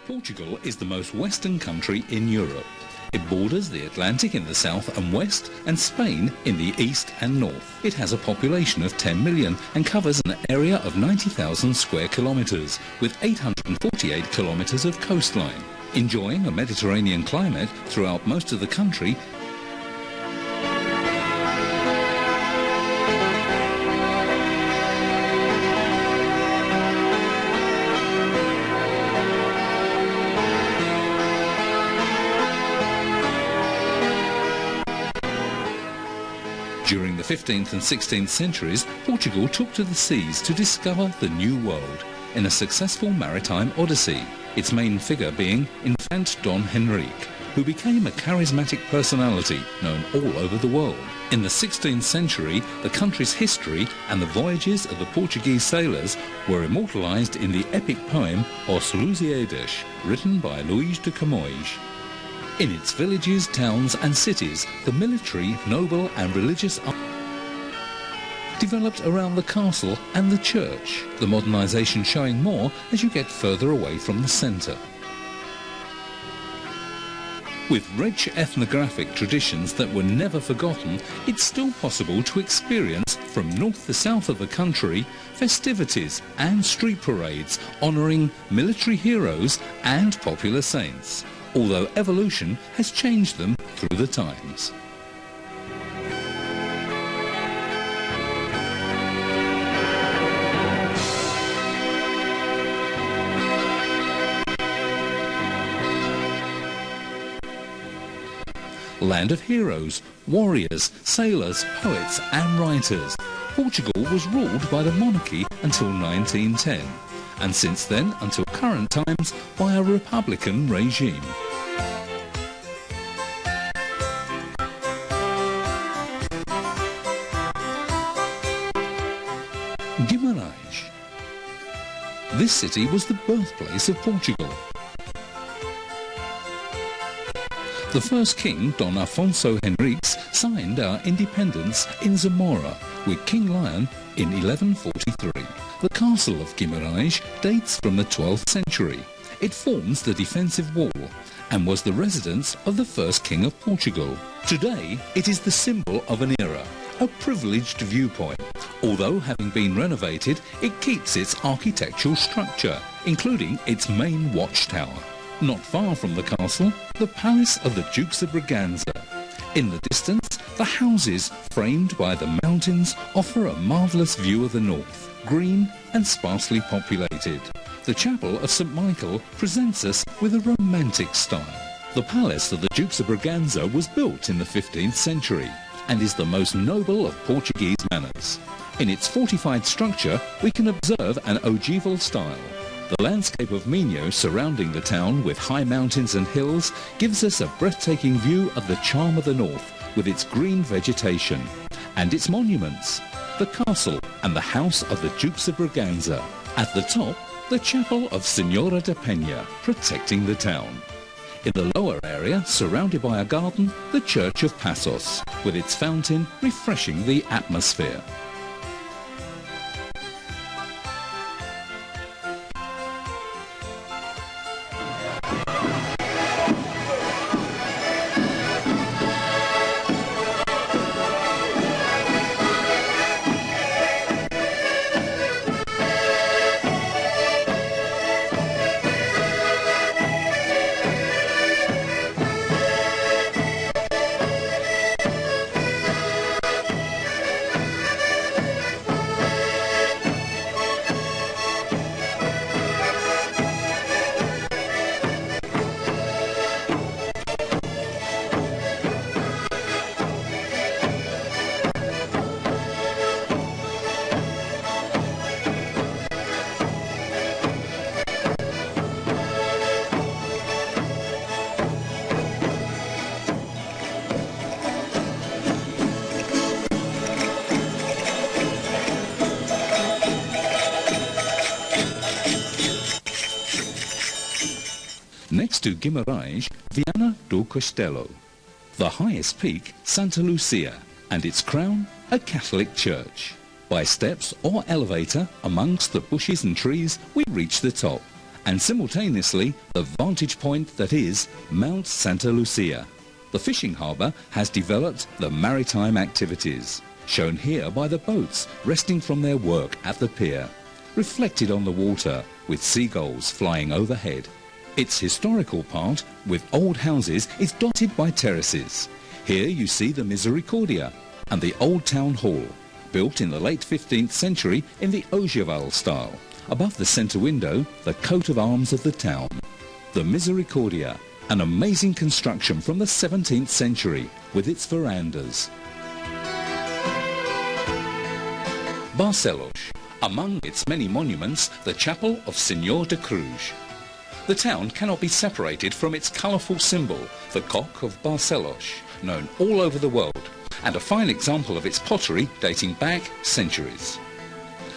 Portugal is the most western country in Europe. It borders the Atlantic in the south and west and Spain in the east and north. It has a population of 10 million and covers an area of 90,000 square kilometres with 848 kilometres of coastline. Enjoying a Mediterranean climate throughout most of the country, during the 15th and 16th centuries, Portugal took to the seas to discover the New World in a successful maritime odyssey, its main figure being Infant Dom Henrique, who became a charismatic personality known all over the world. In the 16th century, the country's history and the voyages of the Portuguese sailors were immortalized in the epic poem Os Lusíadas, written by Luís de Camões. In its villages, towns and cities, the military, noble and religious developed around the castle and the church, the modernisation showing more as you get further away from the centre. With rich ethnographic traditions that were never forgotten, it's still possible to experience, from north to south of the country, festivities and street parades honouring military heroes and popular saints, although evolution has changed them through the times. Land of heroes, warriors, sailors, poets and writers, Portugal was ruled by the monarchy until 1910, and since then until current times by a republican regime. Guimarães. This city was the birthplace of Portugal. The first king, Don Afonso Henriques, signed our independence in Zamora with King Lion in 1143. The castle of Guimarães dates from the 12th century. It forms the defensive wall and was the residence of the first king of Portugal. Today, it is the symbol of an era, a privileged viewpoint. Although having been renovated, it keeps its architectural structure, including its main watchtower. Not far from the castle, the palace of the Dukes of Braganza. In the distance, the houses, framed by the mountains, offer a marvellous view of the north, green and sparsely populated. The chapel of St. Michael presents us with a romantic style. The palace of the Dukes of Braganza was built in the 15th century and is the most noble of Portuguese manners. In its fortified structure, we can observe an ogival style. The landscape of Minho surrounding the town with high mountains and hills gives us a breathtaking view of the charm of the north with its green vegetation and its monuments, the castle and the house of the Dukes of Braganza. At the top, the chapel of Senhora da Penha protecting the town. In the lower area, surrounded by a garden, the Church of Passos with its fountain refreshing the atmosphere. Next to Guimarães, Viana do Castelo, the highest peak, Santa Lucia, and its crown, a Catholic church. By steps or elevator, amongst the bushes and trees, we reach the top, and simultaneously the vantage point that is Mount Santa Lucia. The fishing harbour has developed the maritime activities, shown here by the boats resting from their work at the pier, reflected on the water with seagulls flying overhead. Its historical part, with old houses, is dotted by terraces. Here you see the Misericordia and the old town hall, built in the late 15th century in the ogival style. Above the centre window, the coat of arms of the town. The Misericordia, an amazing construction from the 17th century, with its verandas. Barcelos, among its many monuments, the chapel of Senyor de Cruz. The town cannot be separated from its colourful symbol, the cock of Barcelos, known all over the world, and a fine example of its pottery dating back centuries.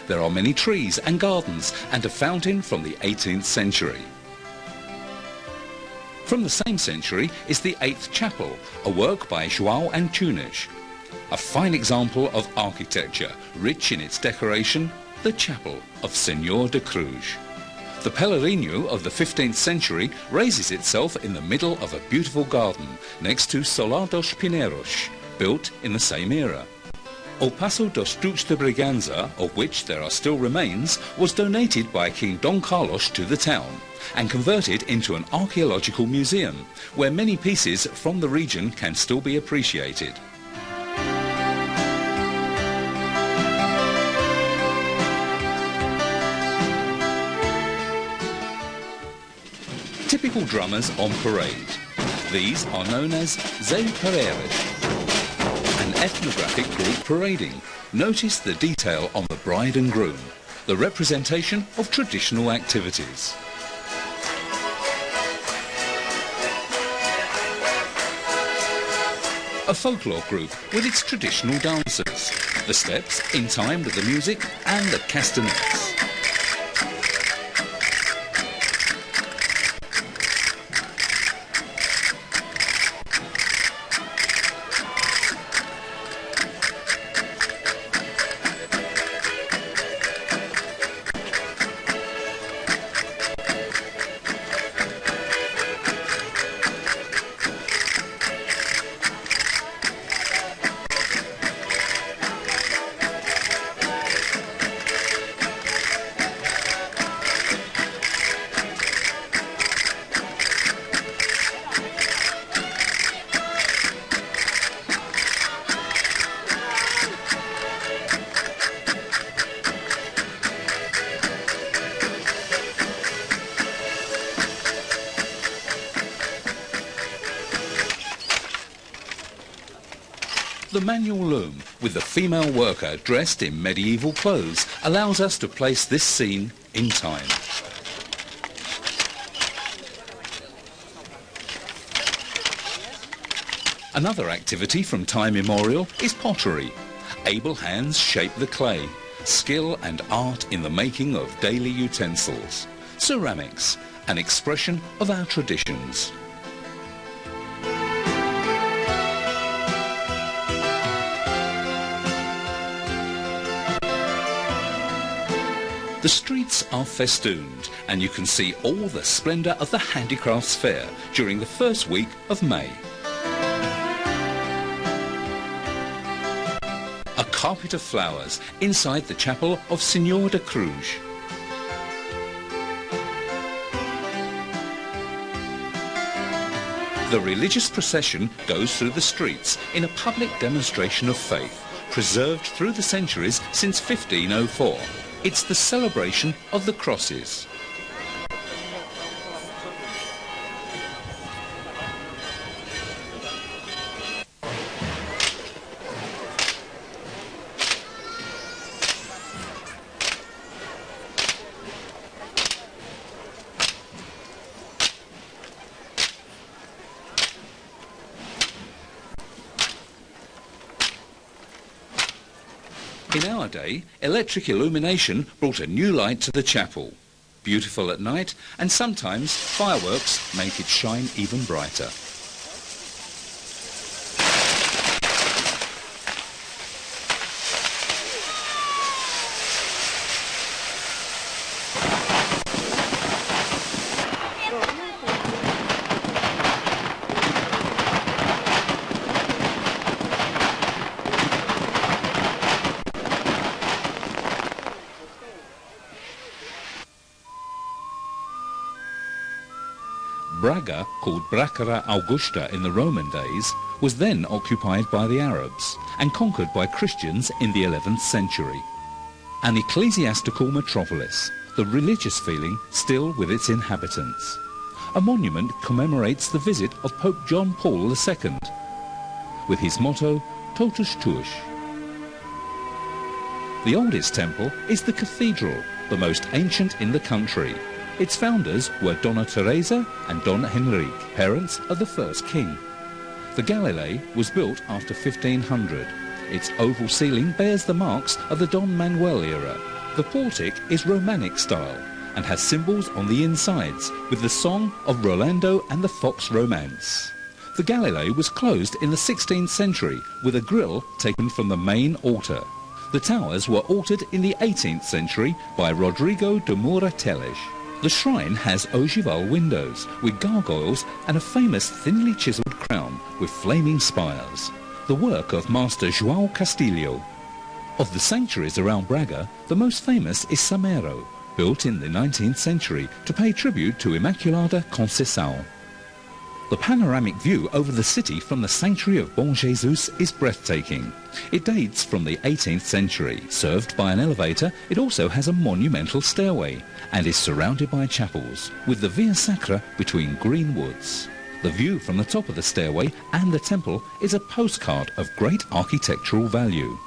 There are many trees and gardens and a fountain from the 18th century. From the same century is the 8th chapel, a work by João Antunes. A fine example of architecture, rich in its decoration, the chapel of Senyor de Cruz. The Pelourinho of the 15th century raises itself in the middle of a beautiful garden next to Solar dos Pinheiros, built in the same era. O Passo dos Duques de Bragança, of which there are still remains, was donated by King Dom Carlos to the town and converted into an archaeological museum, where many pieces from the region can still be appreciated. Typical drummers on parade. These are known as Zé Pereiras. An ethnographic group parading. Notice the detail on the bride and groom, the representation of traditional activities. A folklore group with its traditional dances, the steps in time with the music and the castanets. The manual loom, with the female worker dressed in medieval clothes, allows us to place this scene in time. Another activity from time immemorial is pottery. Able hands shape the clay. Skill and art in the making of daily utensils. Ceramics, an expression of our traditions. The streets are festooned and you can see all the splendour of the Handicrafts Fair during the first week of May. A carpet of flowers inside the chapel of Senyor de Cruz. The religious procession goes through the streets in a public demonstration of faith, preserved through the centuries since 1504. It's the celebration of the crosses. In our day, electric illumination brought a new light to the chapel. Beautiful at night, and sometimes fireworks make it shine even brighter. Braga, called Bracara Augusta in the Roman days, was then occupied by the Arabs and conquered by Christians in the 11th century. An ecclesiastical metropolis, the religious feeling still with its inhabitants. A monument commemorates the visit of Pope John Paul II, with his motto, Totus Tuus. The oldest temple is the cathedral, the most ancient in the country. Its founders were Donna Teresa and Don Henrique, parents of the first king. The Galilei was built after 1500. Its oval ceiling bears the marks of the Don Manuel era. The portic is Romanic style and has symbols on the insides with the song of Rolando and the Fox Romance. The Galilei was closed in the 16th century with a grille taken from the main altar. The towers were altered in the 18th century by Rodrigo de Moura Teles. The shrine has ogival windows with gargoyles and a famous thinly chiselled crown with flaming spires, the work of Master João Castilho. Of the sanctuaries around Braga, the most famous is Samero, built in the 19th century to pay tribute to Immaculada Conceição. The panoramic view over the city from the sanctuary of Bom Jesus is breathtaking. It dates from the 18th century. Served by an elevator, it also has a monumental stairway and is surrounded by chapels, with the Via Sacra between green woods. The view from the top of the stairway and the temple is a postcard of great architectural value.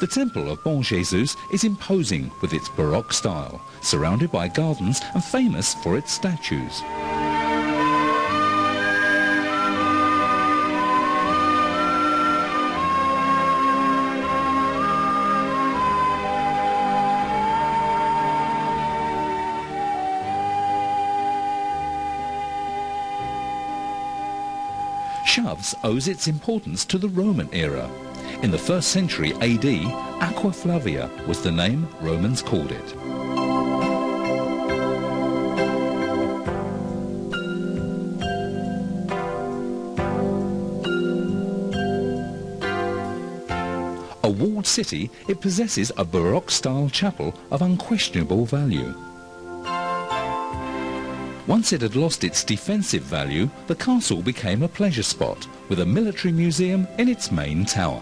The temple of Bom Jesus is imposing with its Baroque style, surrounded by gardens and famous for its statues. Chaves owes its importance to the Roman era. In the 1st century AD, Aqua Flavia was the name Romans called it. A walled city, it possesses a Baroque-style chapel of unquestionable value. Once it had lost its defensive value, the castle became a pleasure spot, with a military museum in its main tower.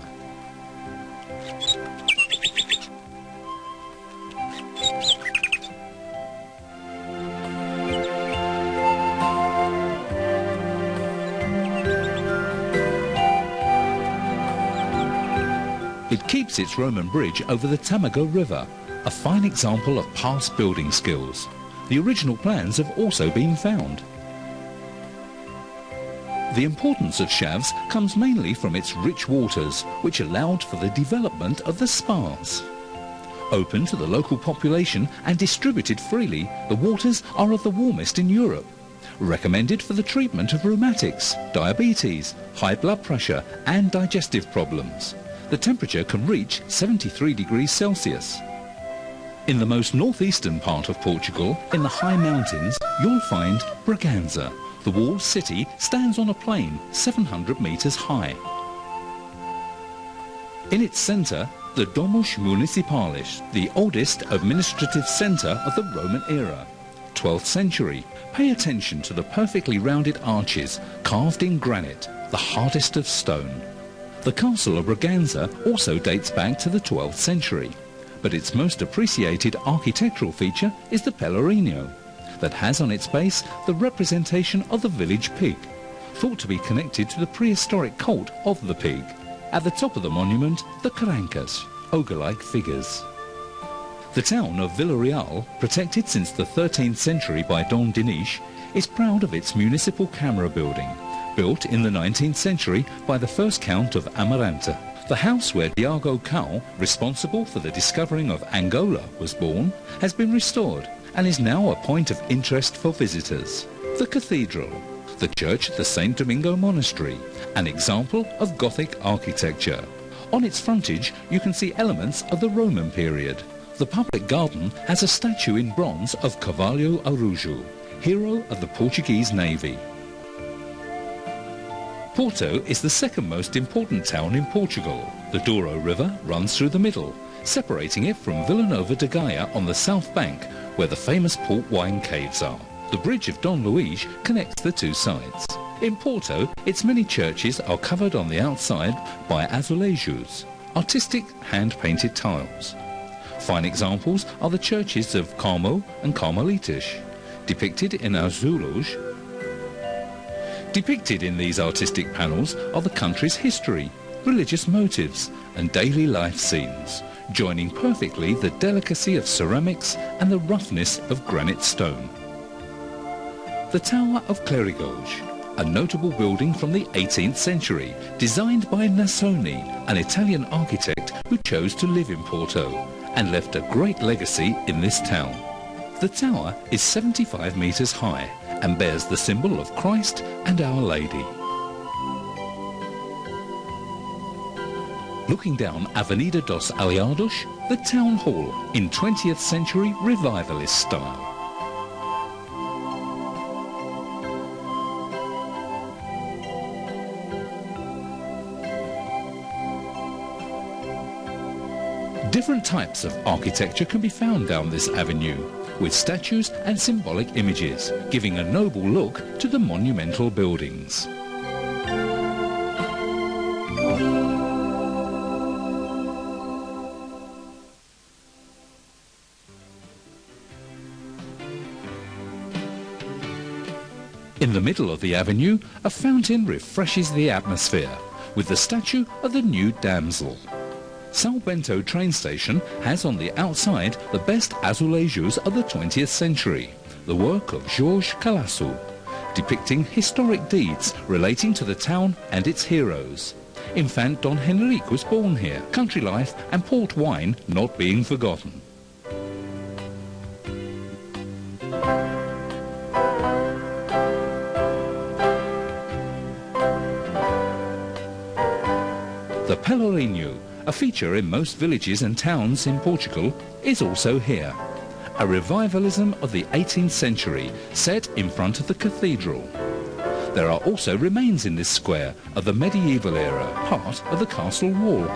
It keeps its Roman bridge over the Tamago River, a fine example of past building skills. The original plans have also been found. The importance of Chaves comes mainly from its rich waters, which allowed for the development of the spas. Open to the local population and distributed freely, the waters are of the warmest in Europe. Recommended for the treatment of rheumatics, diabetes, high blood pressure and digestive problems. The temperature can reach 73 degrees Celsius. In the most northeastern part of Portugal, in the high mountains, you'll find Bragança. The walled city stands on a plain 700 metres high. In its centre, the Domus Municipalis, the oldest administrative centre of the Roman era, 12th century. Pay attention to the perfectly rounded arches carved in granite, the hardest of stone. The castle of Bragança also dates back to the 12th century. But its most appreciated architectural feature is the Pelourinho, that has on its base the representation of the village pig, thought to be connected to the prehistoric cult of the pig. At the top of the monument, the Carancas, ogre-like figures. The town of Villarreal, protected since the 13th century by Dom Dinis, is proud of its municipal camera building, built in the 19th century by the first Count of Amaranta. The house where Diego Cao, responsible for the discovering of Angola, was born, has been restored and is now a point of interest for visitors. The cathedral, the church at the St. Domingo Monastery, an example of Gothic architecture. On its frontage you can see elements of the Roman period. The public garden has a statue in bronze of Carvalho Araújo, hero of the Portuguese Navy. Porto is the second most important town in Portugal. The Douro River runs through the middle, separating it from Vila Nova de Gaia on the south bank, where the famous port wine caves are. The bridge of Dom Luís connects the two sides. In Porto, its many churches are covered on the outside by azulejos, artistic hand-painted tiles. Fine examples are the churches of Carmel and Carmelitas, depicted in azulejo. Depicted in these artistic panels are the country's history, religious motives and daily life scenes, joining perfectly the delicacy of ceramics and the roughness of granite stone. The Tower of Clerigos, a notable building from the 18th century, designed by Nasoni, an Italian architect who chose to live in Porto and left a great legacy in this town. The tower is 75 metres high and bears the symbol of Christ and Our Lady. Looking down Avenida dos Aliados, the town hall in 20th century revivalist style. Different types of architecture can be found down this avenue, with statues and symbolic images, giving a noble look to the monumental buildings. In the middle of the avenue, a fountain refreshes the atmosphere, with the statue of the nude damsel. São Bento train station has on the outside the best azulejos of the 20th century, the work of Jorge Calaço, depicting historic deeds relating to the town and its heroes. Infant Don Henrique was born here, country life and port wine not being forgotten. The Pelourinho, a feature in most villages and towns in Portugal, is also here. A revivalism of the 18th century set in front of the cathedral. There are also remains in this square of the medieval era, part of the castle wall.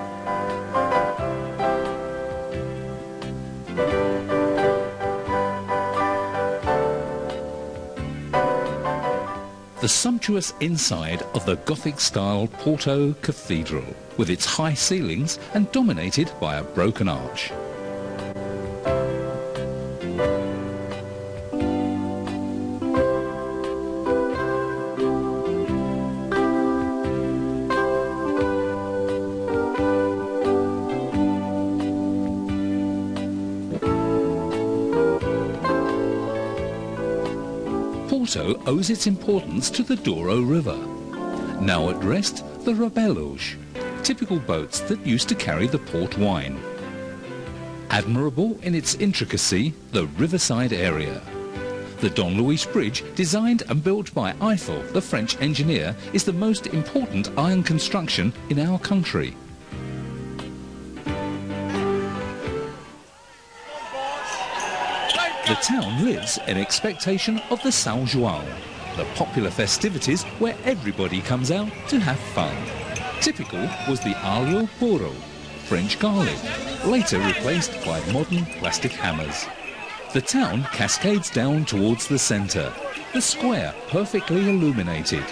The sumptuous inside of the Gothic-style Porto Cathedral, with its high ceilings and dominated by a broken arch. Porto owes its importance to the Douro River. Now at rest, the Rabelos, typical boats that used to carry the port wine. Admirable in its intricacy, the riverside area. The Dom Luís Bridge, designed and built by Eiffel, the French engineer, is the most important iron construction in our country. The town lives in expectation of the São João, the popular festivities where everybody comes out to have fun. Typical was the alho porro, French garlic, later replaced by modern plastic hammers. The town cascades down towards the centre, the square perfectly illuminated.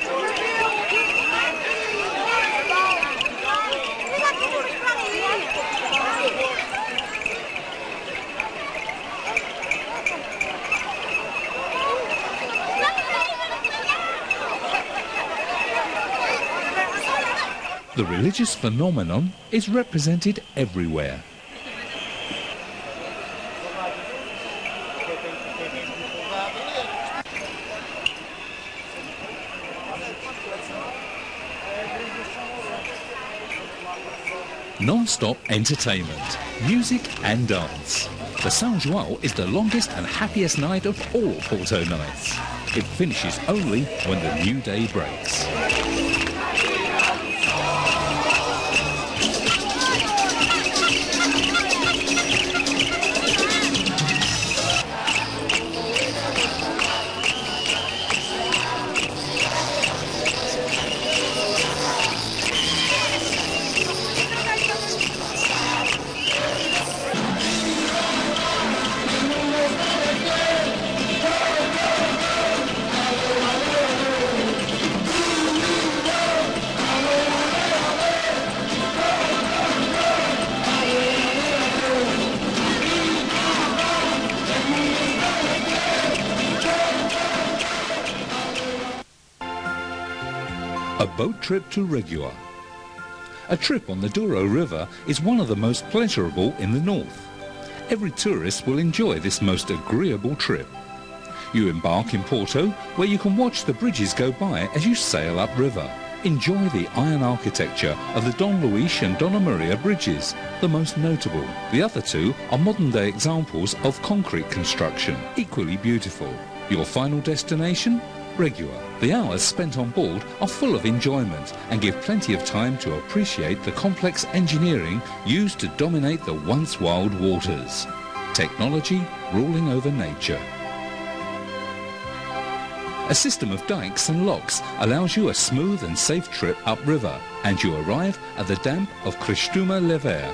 The religious phenomenon is represented everywhere. Non-stop entertainment, music and dance. The São João is the longest and happiest night of all Porto nights. It finishes only when the new day breaks. A boat trip to Regua. A trip on the Douro River is one of the most pleasurable in the north. Every tourist will enjoy this most agreeable trip. You embark in Porto, where you can watch the bridges go by as you sail upriver. Enjoy the iron architecture of the Dom Luís and Dona Maria bridges, the most notable. The other two are modern-day examples of concrete construction, equally beautiful. Your final destination? Regua. The hours spent on board are full of enjoyment and give plenty of time to appreciate the complex engineering used to dominate the once wild waters. Technology ruling over nature. A system of dikes and locks allows you a smooth and safe trip upriver, and you arrive at the dam of Cristuma Lever.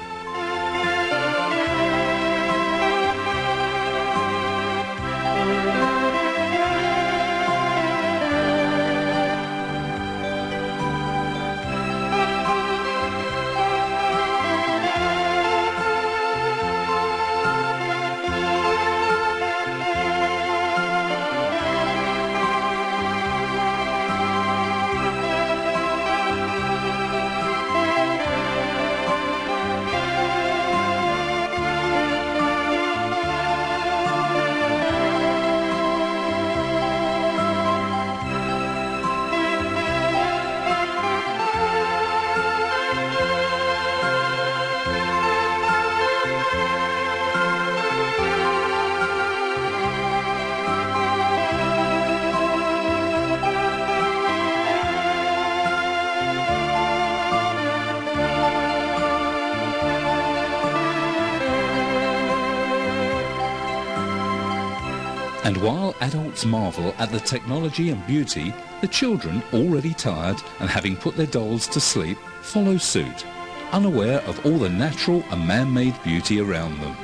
And while adults marvel at the technology and beauty, the children, already tired and having put their dolls to sleep, follow suit, unaware of all the natural and man-made beauty around them.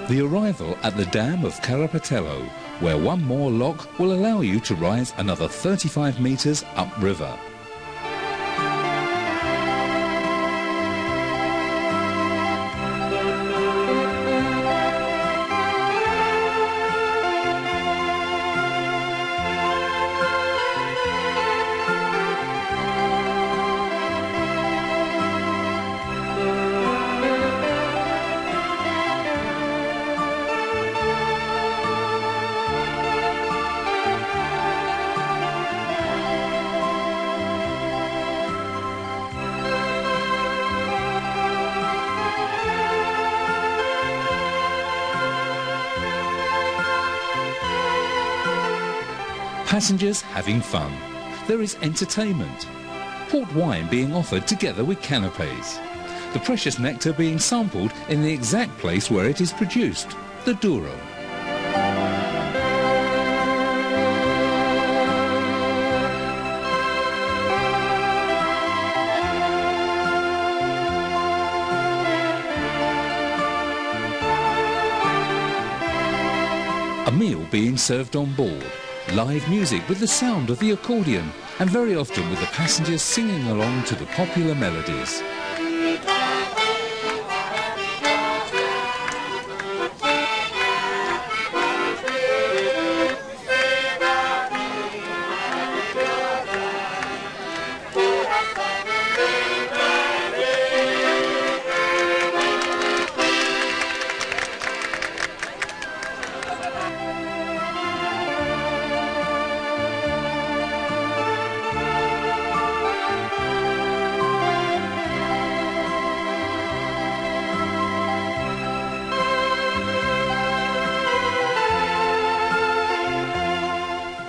The arrival at the dam of Carapatello, where one more lock will allow you to rise another 35 metres upriver. Passengers having fun. There is entertainment. Port wine being offered together with canapes. The precious nectar being sampled in the exact place where it is produced, the Douro. A meal being served on board. Live music with the sound of the accordion, and very often with the passengers singing along to the popular melodies.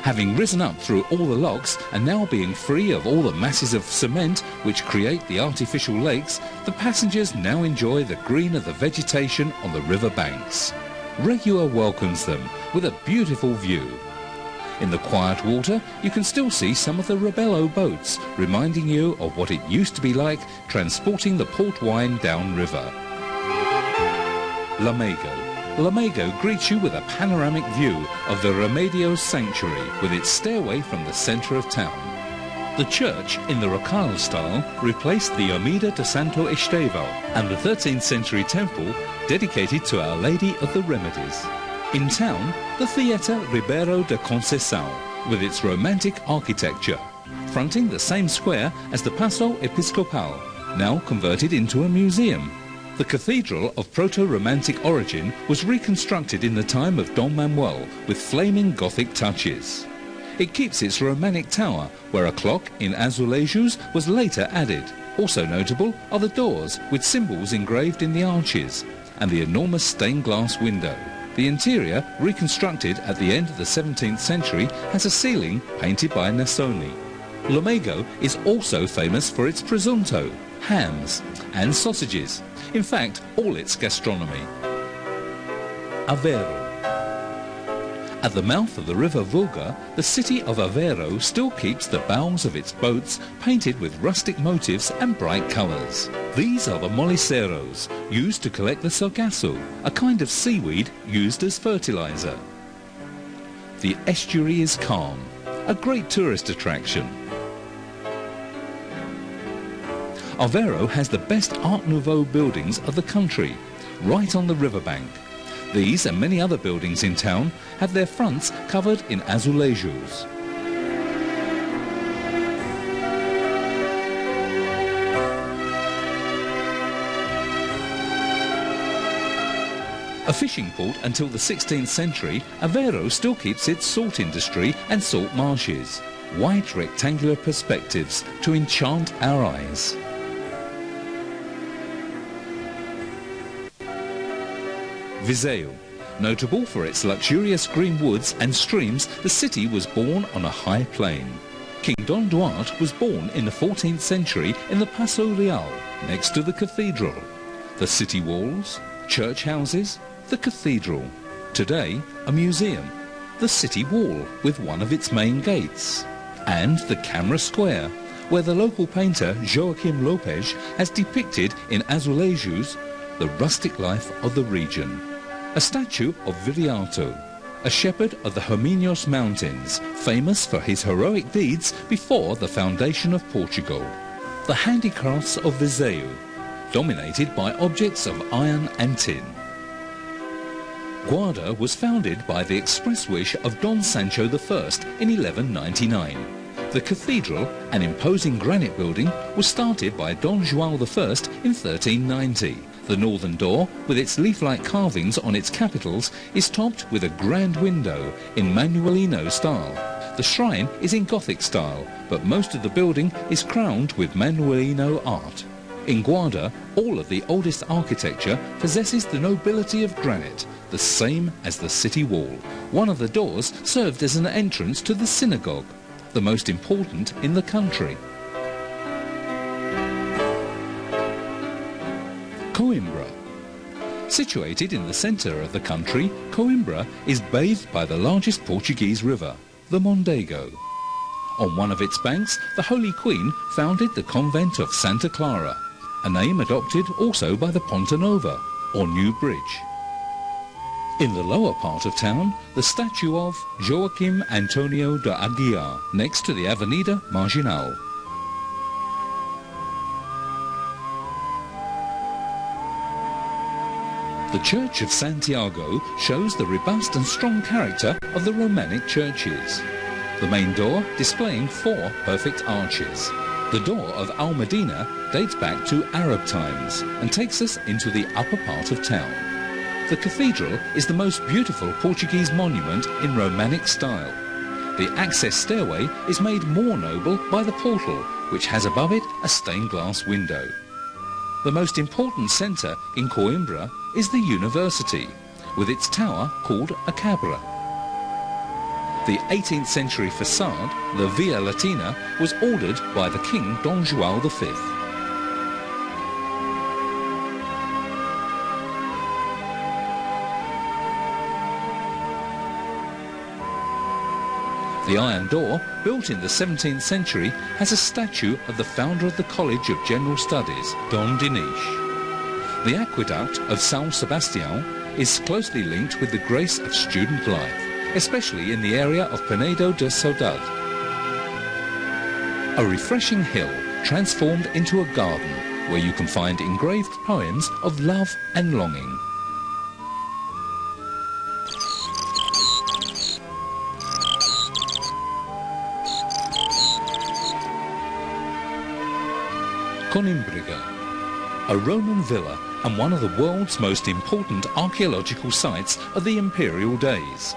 Having risen up through all the locks and now being free of all the masses of cement which create the artificial lakes, the passengers now enjoy the green of the vegetation on the river banks. Regua welcomes them with a beautiful view. In the quiet water, you can still see some of the Rebello boats, reminding you of what it used to be like transporting the port wine downriver. Lamego. Lamego greets you with a panoramic view of the Remedios Sanctuary with its stairway from the centre of town. The church, in the Rocal style, replaced the Ermida de Santo Estevão and the 13th century temple dedicated to Our Lady of the Remedies. In town, the Theatre Ribeiro de Conceição with its romantic architecture. fronting the same square as the Paso Episcopal, now converted into a museum. The cathedral of proto-Romantic origin was reconstructed in the time of Don Manuel with flaming Gothic touches. It keeps its Romantic tower, where a clock in azulejos was later added. Also notable are the doors with symbols engraved in the arches and the enormous stained glass window. The interior, reconstructed at the end of the 17th century, has a ceiling painted by Nasoni. Lomego is also famous for its presunto, hams and sausages. In fact, all its gastronomy. Aveiro. At the mouth of the river Volga, the city of Aveiro still keeps the bows of its boats painted with rustic motifs and bright colours. These are the moliceros, used to collect the sargasso, a kind of seaweed used as fertiliser. The estuary is calm, a great tourist attraction. Aveiro has the best Art Nouveau buildings of the country, right on the riverbank. These and many other buildings in town have their fronts covered in azulejos. A fishing port until the 16th century, Aveiro still keeps its salt industry and salt marshes. Wide rectangular perspectives to enchant our eyes. Viseu. Notable for its luxurious green woods and streams, the city was born on a high plain. King Don Duarte was born in the 14th century in the Paso Real, next to the cathedral. The city walls, church houses, the cathedral. Today, a museum, the city wall with one of its main gates. And the Camera Square, where the local painter Joaquim Lopes has depicted in azulejos the rustic life of the region. A statue of Viriato, a shepherd of the Herminhos Mountains, famous for his heroic deeds before the foundation of Portugal. The handicrafts of Viseu, dominated by objects of iron and tin. Guarda was founded by the express wish of Don Sancho I in 1199. The cathedral, an imposing granite building, was started by Don João I in 1390. The northern door, with its leaf-like carvings on its capitals, is topped with a grand window in Manuelino style. The shrine is in Gothic style, but most of the building is crowned with Manuelino art. In Guarda, all of the oldest architecture possesses the nobility of granite, the same as the city wall. One of the doors served as an entrance to the synagogue, the most important in the country. Coimbra. Situated in the centre of the country, Coimbra is bathed by the largest Portuguese river, the Mondego. On one of its banks, the Holy Queen founded the convent of Santa Clara, a name adopted also by the Ponte Nova, or New Bridge. In the lower part of town, the statue of Joaquim Antonio de Aguiar, next to the Avenida Marginal. The Church of Santiago shows the robust and strong character of the Romanic churches. The main door displaying 4 perfect arches. The door of Almedina dates back to Arab times and takes us into the upper part of town. The cathedral is the most beautiful Portuguese monument in Romanic style. The access stairway is made more noble by the portal, which has above it a stained glass window. The most important centre in Coimbra is the university, with its tower called a cabra. The 18th century facade, the Via Latina, was ordered by the King Don João V. The iron door, built in the 17th century, has a statue of the founder of the College of General Studies, Dom Dinis. The aqueduct of São Sebastião is closely linked with the grace of student life, especially in the area of Penedo de Saudade. A refreshing hill transformed into a garden where you can find engraved poems of love and longing. Coimbriga, a Roman villa and one of the world's most important archaeological sites of the imperial days.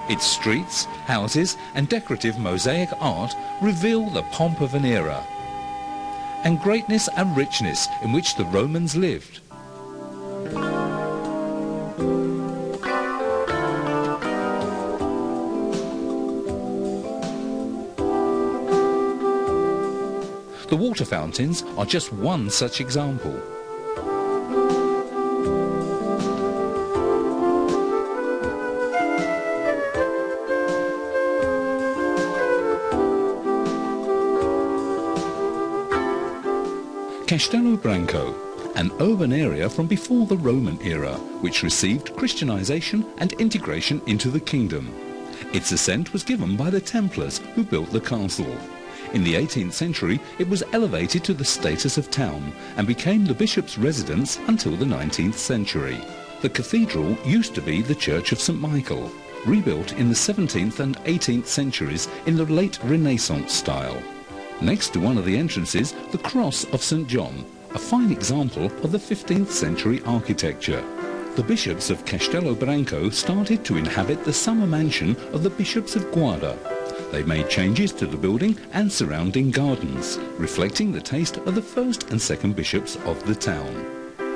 Its streets, houses and decorative mosaic art reveal the pomp of an era and greatness and richness in which the Romans lived. The water fountains are just one such example. Castelo Branco, an urban area from before the Roman era, which received Christianization and integration into the kingdom. Its ascent was given by the Templars who built the castle. In the 18th century, it was elevated to the status of town and became the bishop's residence until the 19th century. The cathedral used to be the Church of St. Michael, rebuilt in the 17th and 18th centuries in the late Renaissance style. Next to one of the entrances, the Cross of St. John, a fine example of the 15th century architecture. The bishops of Castelo Branco started to inhabit the summer mansion of the bishops of Guarda. They made changes to the building and surrounding gardens, reflecting the taste of the first and second bishops of the town.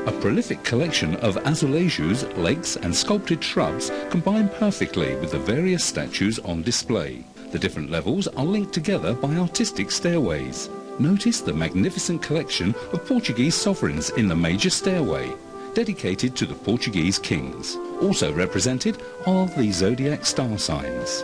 A prolific collection of azulejos, lakes and sculpted shrubs combine perfectly with the various statues on display. The different levels are linked together by artistic stairways. Notice the magnificent collection of Portuguese sovereigns in the major stairway, dedicated to the Portuguese kings. Also represented are the zodiac star signs.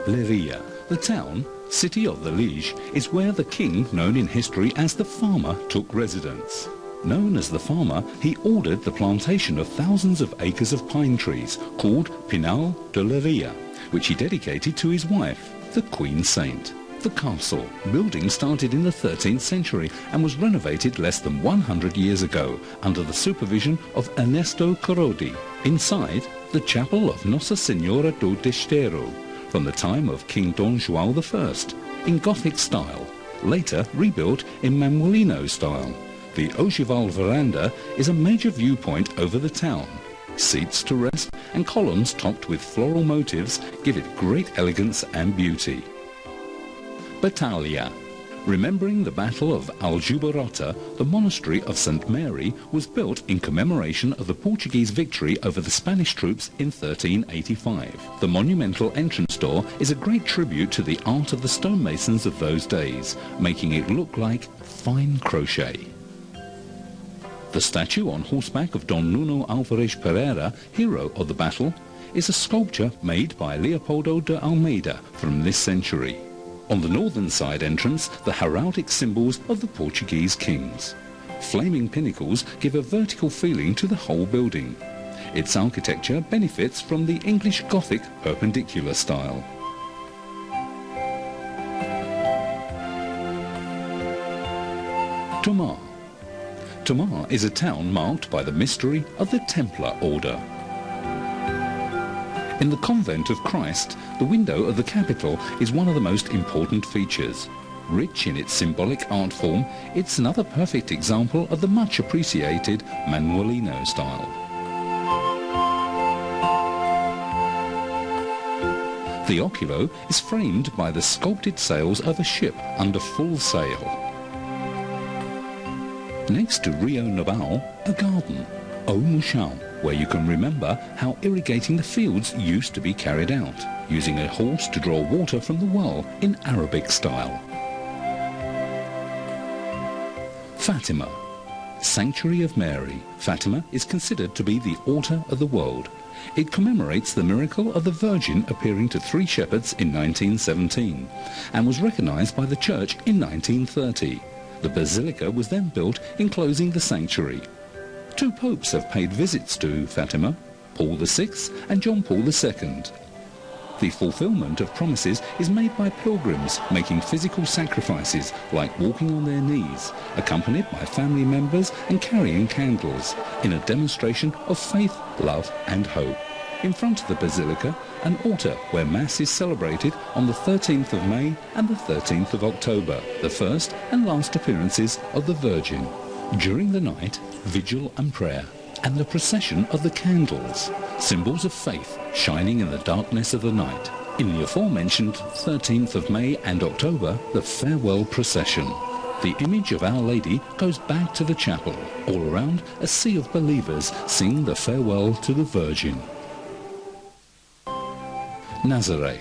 Leiria, the town, city of the Liege, is where the king, known in history as the farmer, took residence. Known as the farmer, he ordered the plantation of thousands of acres of pine trees, called Pinal de Leiria, which he dedicated to his wife, the Queen Saint. The castle building started in the 13th century and was renovated less than 100 years ago under the supervision of Ernesto Corrodi. Inside, the chapel of Nossa Senhora do Desterro, from the time of King Dom João I, in Gothic style, later rebuilt in Manuelino style. The ogival veranda is a major viewpoint over the town. Seats to rest and columns topped with floral motifs give it great elegance and beauty. Battaglia. Remembering the Battle of Aljubarrota, the monastery of St. Mary was built in commemoration of the Portuguese victory over the Spanish troops in 1385. The monumental entrance door is a great tribute to the art of the stonemasons of those days, making it look like fine crochet. The statue on horseback of Don Nuno Alvares Pereira, hero of the battle, is a sculpture made by Leopoldo de Almeida from this century. On the northern side entrance, the heraldic symbols of the Portuguese kings. Flaming pinnacles give a vertical feeling to the whole building. Its architecture benefits from the English Gothic perpendicular style. Tomar. Tomar is a town marked by the mystery of the Templar Order. In the Convent of Christ, the window of the capital is one of the most important features. Rich in its symbolic art form, it's another perfect example of the much appreciated Manuelino style. The oculo is framed by the sculpted sails of a ship under full sail. Next to Rio Naval, a garden, O Muxão, where you can remember how irrigating the fields used to be carried out, using a horse to draw water from the well in Arabic style. Fatima, Sanctuary of Mary. Fatima is considered to be the altar of the world. It commemorates the miracle of the Virgin appearing to 3 shepherds in 1917 and was recognized by the church in 1930. The basilica was then built enclosing the sanctuary. 2 popes have paid visits to Fatima, Paul VI and John Paul II. The fulfillment of promises is made by pilgrims making physical sacrifices like walking on their knees, accompanied by family members and carrying candles, in a demonstration of faith, love and hope. In front of the basilica, an altar where Mass is celebrated on the 13th of May and the 13th of October, the first and last appearances of the Virgin. During the night, vigil and prayer, and the procession of the candles, symbols of faith shining in the darkness of the night. In the aforementioned 13th of May and October, the farewell procession. The image of Our Lady goes back to the chapel. All around, a sea of believers sing the farewell to the Virgin. Nazaré.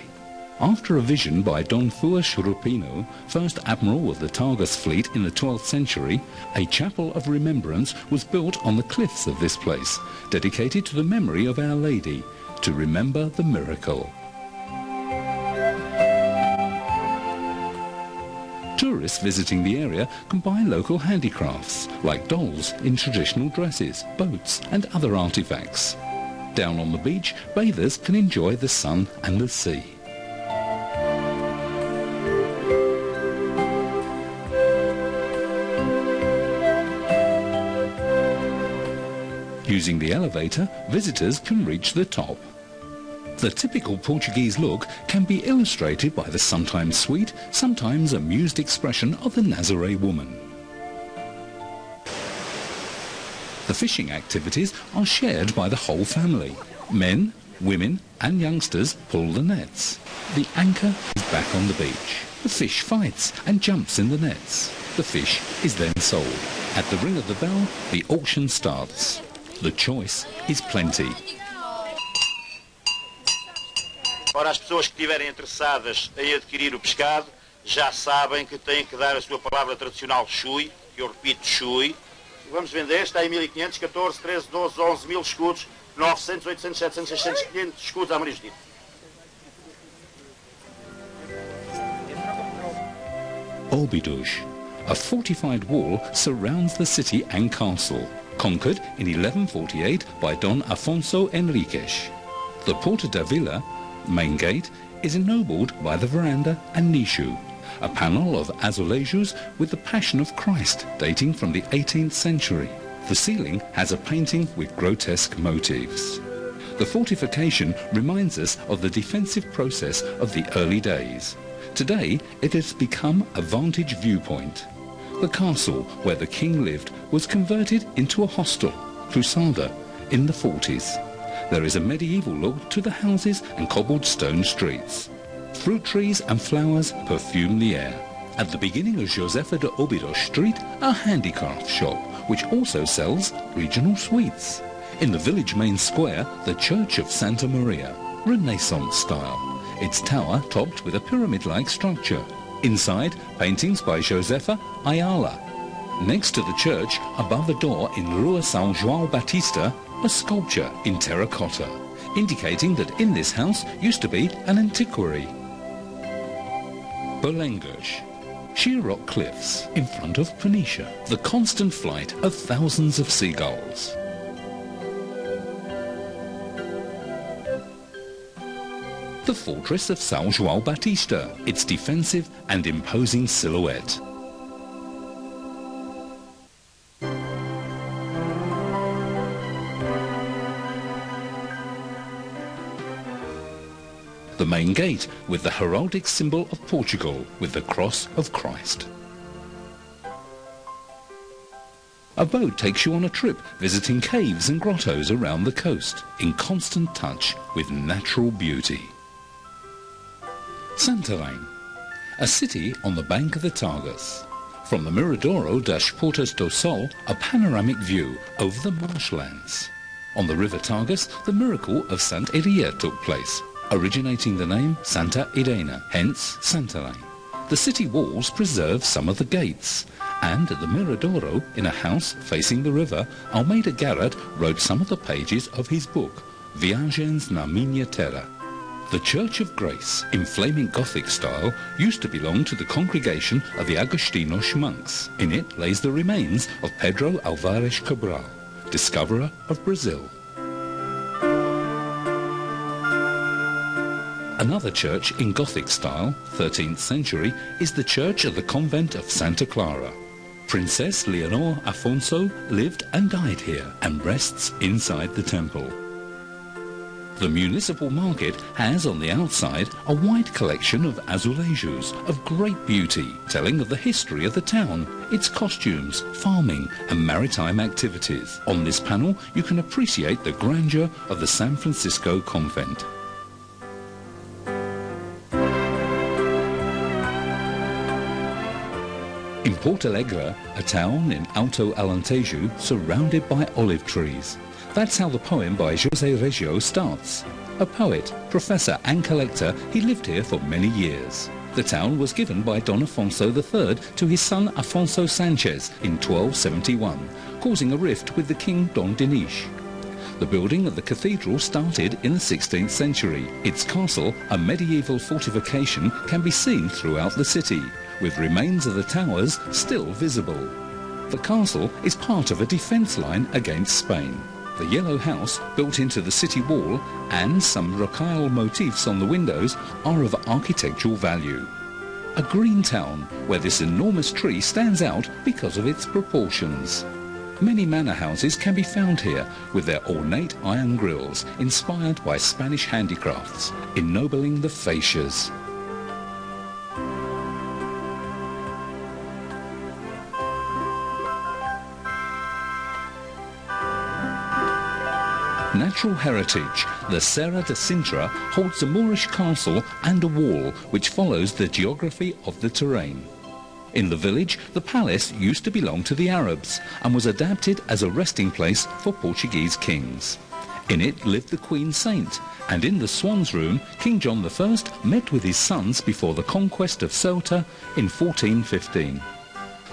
After a vision by Don Fuas Rupino, first admiral of the Tagus fleet in the 12th century, a chapel of remembrance was built on the cliffs of this place, dedicated to the memory of Our Lady, to remember the miracle. Tourists visiting the area can buy local handicrafts, like dolls in traditional dresses, boats and other artifacts. Down on the beach, bathers can enjoy the sun and the sea. Using the elevator, visitors can reach the top. The typical Portuguese look can be illustrated by the sometimes sweet, sometimes amused expression of the Nazaré woman. The fishing activities are shared by the whole family. Men, women and youngsters pull the nets. The anchor is back on the beach. The fish fights and jumps in the nets. The fish is then sold. At the ring of the bell, the auction starts. The choice is plenty. Ora, as pessoas que estiverem interessadas em adquirir o pescado já sabem que têm que dar a sua palavra tradicional chui, que eu repito, chui. Vamos vender, está em 1500, 14, 13, 12, 11 mil escudos, 900, 800, 700, 600, 500 escudos à marisco. Óbidos. A fortified wall surrounds the city and castle, conquered in 1148 by Don Afonso Henriques. The Porta da Vila, main gate, is ennobled by the veranda and nicho, a panel of azulejos with the Passion of Christ dating from the 18th century. The ceiling has a painting with grotesque motifs. The fortification reminds us of the defensive process of the early days. Today it has become a vantage viewpoint. The castle where the king lived was converted into a hostel, Cruzada, in the 40s. There is a medieval look to the houses and cobbled stone streets. Fruit trees and flowers perfume the air. At the beginning of Josefa de Óbidos Street, a handicraft shop, which also sells regional sweets. In the village main square, the Church of Santa Maria, Renaissance style. Its tower topped with a pyramid-like structure. Inside, paintings by Josefa Ayala. Next to the church, above a door in Rua São João Batista, a sculpture in terracotta, indicating that in this house used to be an antiquary. Bolengues, sheer rock cliffs in front of Peniche, the constant flight of thousands of seagulls. The fortress of São João Batista, its defensive and imposing silhouette. The main gate with the heraldic symbol of Portugal with the cross of Christ. A boat takes you on a trip visiting caves and grottos around the coast in constant touch with natural beauty. Santarém, a city on the bank of the Tagus. From the Miradouro das Portas do Sol, a panoramic view over the marshlands. On the river Tagus, the miracle of Sant Iria took place, originating the name Santa Irene, hence Santarém. The city walls preserve some of the gates, and at the Miradouro, in a house facing the river, Almeida Garrett wrote some of the pages of his book, Viagens na Minha Terra. The Church of Grace, in flaming Gothic style, used to belong to the congregation of the Agostinos monks. In it lays the remains of Pedro Álvares Cabral, discoverer of Brazil. Another church in Gothic style, 13th century, is the church of the convent of Santa Clara. Princess Leonor Afonso lived and died here and rests inside the temple. The municipal market has on the outside a wide collection of azulejos of great beauty, telling of the history of the town, its costumes, farming and maritime activities. On this panel you can appreciate the grandeur of the San Francisco convent. In Porto Alegre, a town in Alto Alentejo surrounded by olive trees. That's how the poem by José Reggio starts. A poet, professor and collector, he lived here for many years. The town was given by Don Afonso III to his son Afonso Sanchez in 1271, causing a rift with the king Don Dinis. The building of the cathedral started in the 16th century. Its castle, a medieval fortification, can be seen throughout the city, with remains of the towers still visible. The castle is part of a defence line against Spain. The yellow house, built into the city wall, and some rocaille motifs on the windows are of architectural value. A green town where this enormous tree stands out because of its proportions. Many manor houses can be found here with their ornate iron grills inspired by Spanish handicrafts, ennobling the fascias. Natural heritage, the Serra de Sintra holds a Moorish castle and a wall which follows the geography of the terrain. In the village, the palace used to belong to the Arabs and was adapted as a resting place for Portuguese kings. In it lived the Queen Saint, and in the Swan's Room, King John I met with his sons before the conquest of Ceuta in 1415.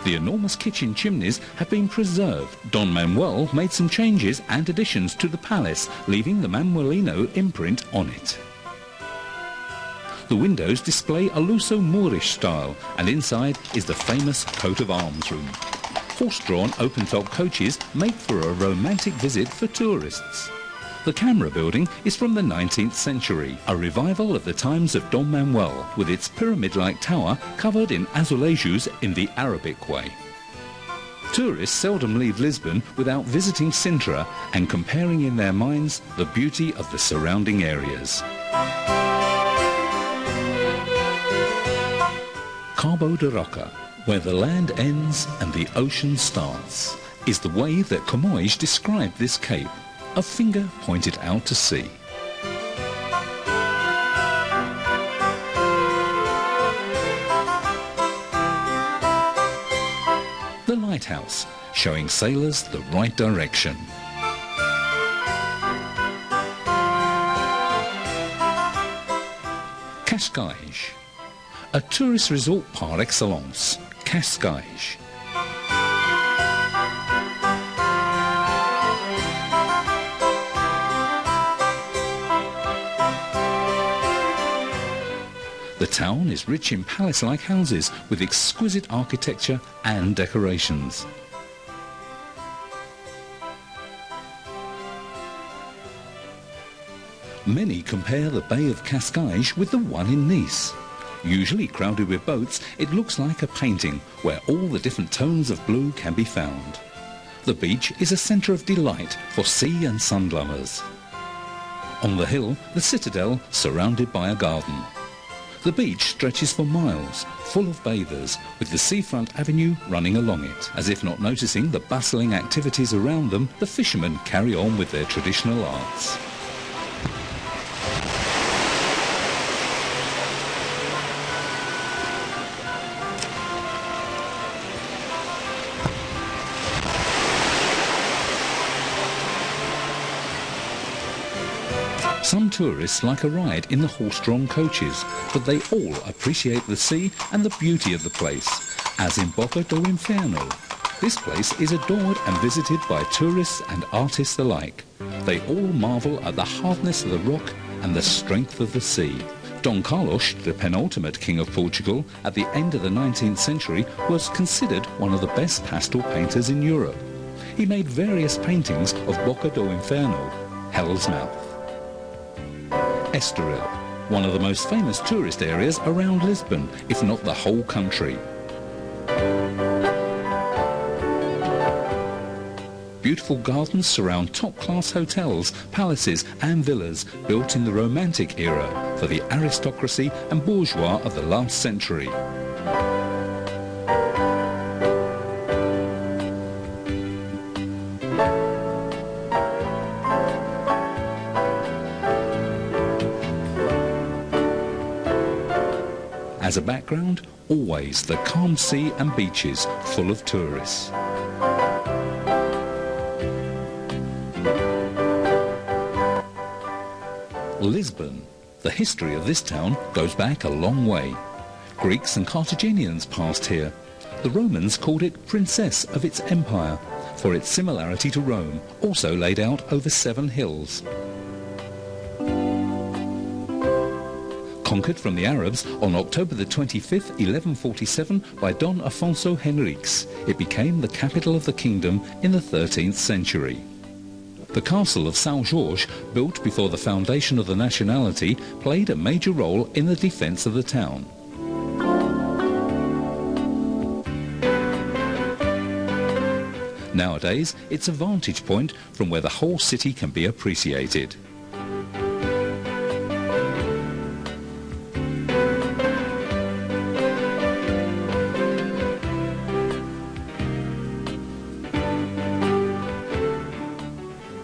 The enormous kitchen chimneys have been preserved. Don Manuel made some changes and additions to the palace, leaving the Manuelino imprint on it. The windows display a Luso Moorish style, and inside is the famous coat of arms room. Horse-drawn open-top coaches make for a romantic visit for tourists. The Camera building is from the 19th century, a revival of the times of Don Manuel, with its pyramid-like tower covered in azulejos in the Arabic way. Tourists seldom leave Lisbon without visiting Sintra and comparing in their minds the beauty of the surrounding areas. Cabo de Roca, where the land ends and the ocean starts, is the way that Camões described this cape. A finger pointed out to sea. The lighthouse, showing sailors the right direction. Cascais, a tourist resort par excellence. Cascais. The town is rich in palace-like houses with exquisite architecture and decorations. Many compare the Bay of Cascais with the one in Nice. Usually crowded with boats, it looks like a painting where all the different tones of blue can be found. The beach is a centre of delight for sea and sun lovers. On the hill, the citadel surrounded by a garden. The beach stretches for miles, full of bathers, with the seafront avenue running along it. As if not noticing the bustling activities around them, the fishermen carry on with their traditional arts. Some tourists like a ride in the horse-drawn coaches, but they all appreciate the sea and the beauty of the place, as in Boca do Inferno. This place is adored and visited by tourists and artists alike. They all marvel at the hardness of the rock and the strength of the sea. Dom Carlos, the penultimate king of Portugal, at the end of the 19th century, was considered one of the best pastel painters in Europe. He made various paintings of Boca do Inferno, Hell's Mouth. Estoril, one of the most famous tourist areas around Lisbon, if not the whole country. beautiful gardens surround top-class hotels, palaces and villas built in the Romantic era for the aristocracy and bourgeois of the last century. As a background, always the calm sea and beaches full of tourists. Lisbon. The history of this town goes back a long way. Greeks and Carthaginians passed here. The Romans called it Princess of its empire for its similarity to Rome, also laid out over 7 hills. Conquered from the Arabs on October the 25th, 1147 by Don Afonso Henriques, it became the capital of the kingdom in the 13th century. The castle of São Jorge, built before the foundation of the nationality, played a major role in the defence of the town. Nowadays, it's a vantage point from where the whole city can be appreciated.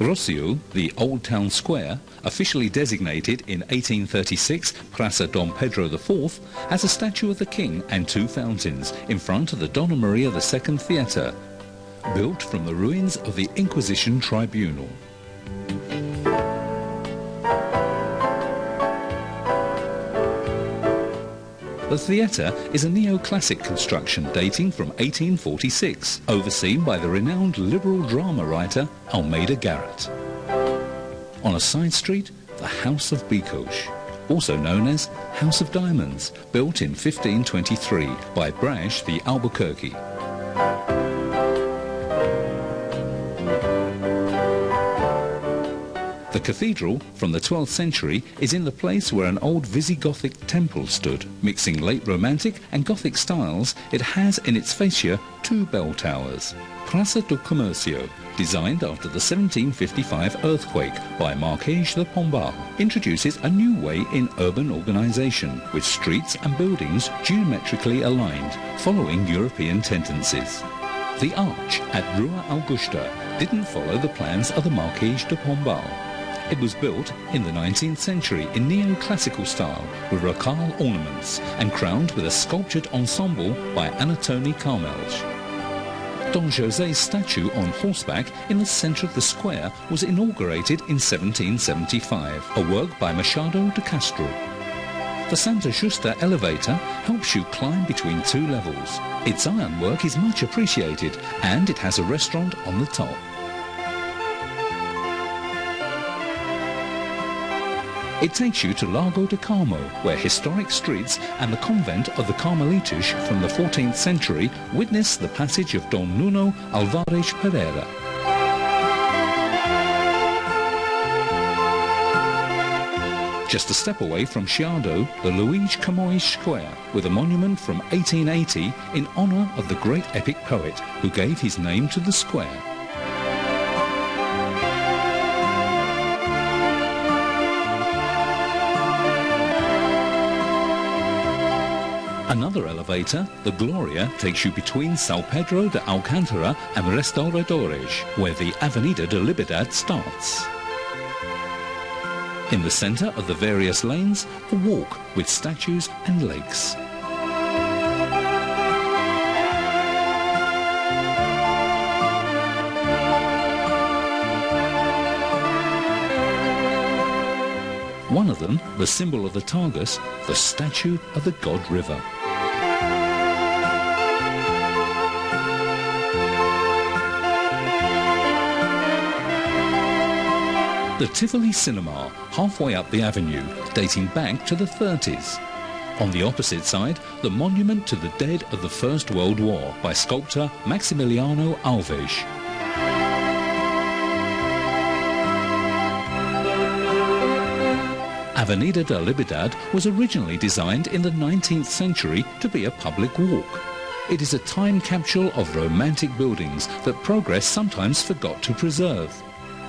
Rocio, the Old Town Square, officially designated in 1836 Praça Dom Pedro IV, has a statue of the king and 2 fountains in front of the Dona Maria II Theatre, built from the ruins of the Inquisition Tribunal. The theatre is a neoclassic construction dating from 1846, overseen by the renowned liberal drama writer Almeida Garrett. On a side street, the House of Bicos, also known as House of Diamonds, built in 1523 by Brás the Albuquerque. The cathedral, from the 12th century, is in the place where an old Visigothic temple stood. Mixing late Romantic and Gothic styles, it has in its fascia 2 bell towers. Praça do Comércio, designed after the 1755 earthquake by Marquês de Pombal, introduces a new way in urban organisation, with streets and buildings geometrically aligned, following European tendencies. The arch at Rua Augusta didn't follow the plans of the Marquês de Pombal. It was built in the 19th century in neoclassical style with rocale ornaments and crowned with a sculptured ensemble by Anatoni Carmelge. Don José's statue on horseback in the centre of the square was inaugurated in 1775, a work by Machado de Castro. The Santa Justa elevator helps you climb between 2 levels. Its ironwork is much appreciated and it has a restaurant on the top. It takes you to Lago de Carmo, where historic streets and the convent of the Carmelites from the 14th century witness the passage of Don Nuno Alvares Pereira. Just a step away from Chiado, the Luís Camões Square, with a monument from 1880 in honour of the great epic poet who gave his name to the square. Another elevator, the Gloria, takes you between São Pedro de Alcântara and Restauradores, where the Avenida de Liberdade starts. In the centre of the various lanes, a walk with statues and lakes. One of them, the symbol of the Tagus, the statue of the God River. The Tivoli Cinema, halfway up the avenue, dating back to the 30s. On the opposite side, the monument to the dead of the First World War by sculptor Maximiliano Alves. Avenida da Liberdade was originally designed in the 19th century to be a public walk. It is a time capsule of romantic buildings that progress sometimes forgot to preserve.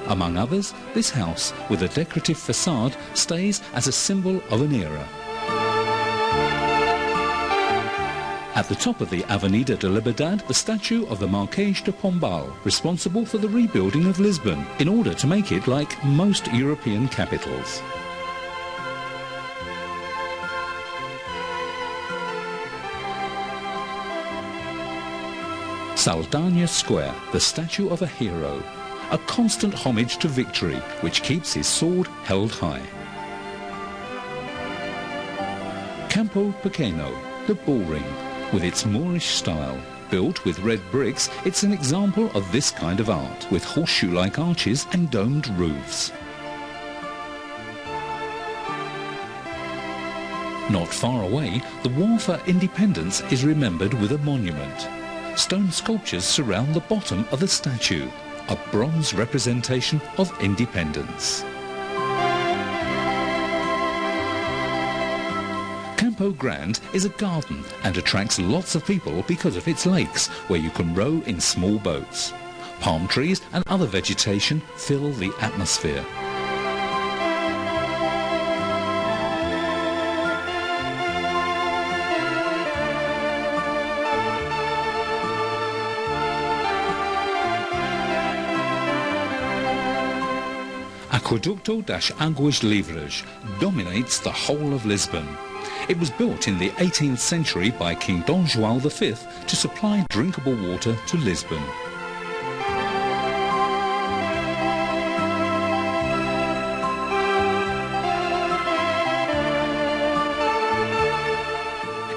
Among others, this house, with a decorative facade, stays as a symbol of an era. At the top of the Avenida de Liberdade, the statue of the Marquês de Pombal, responsible for the rebuilding of Lisbon, in order to make it like most European capitals. Saldanha Square, the statue of a hero, a constant homage to victory, which keeps his sword held high. Campo Pequeno, the bullring, with its Moorish style. Built with red bricks, it's an example of this kind of art, with horseshoe-like arches and domed roofs. Not far away, the War for Independence is remembered with a monument. Stone sculptures surround the bottom of the statue, a bronze representation of independence. Campo Grande is a garden and attracts lots of people because of its lakes, where you can row in small boats. Palm trees and other vegetation fill the atmosphere. Aqueducto das Águas Livres dominates the whole of Lisbon. It was built in the 18th century by King Dom João V to supply drinkable water to Lisbon.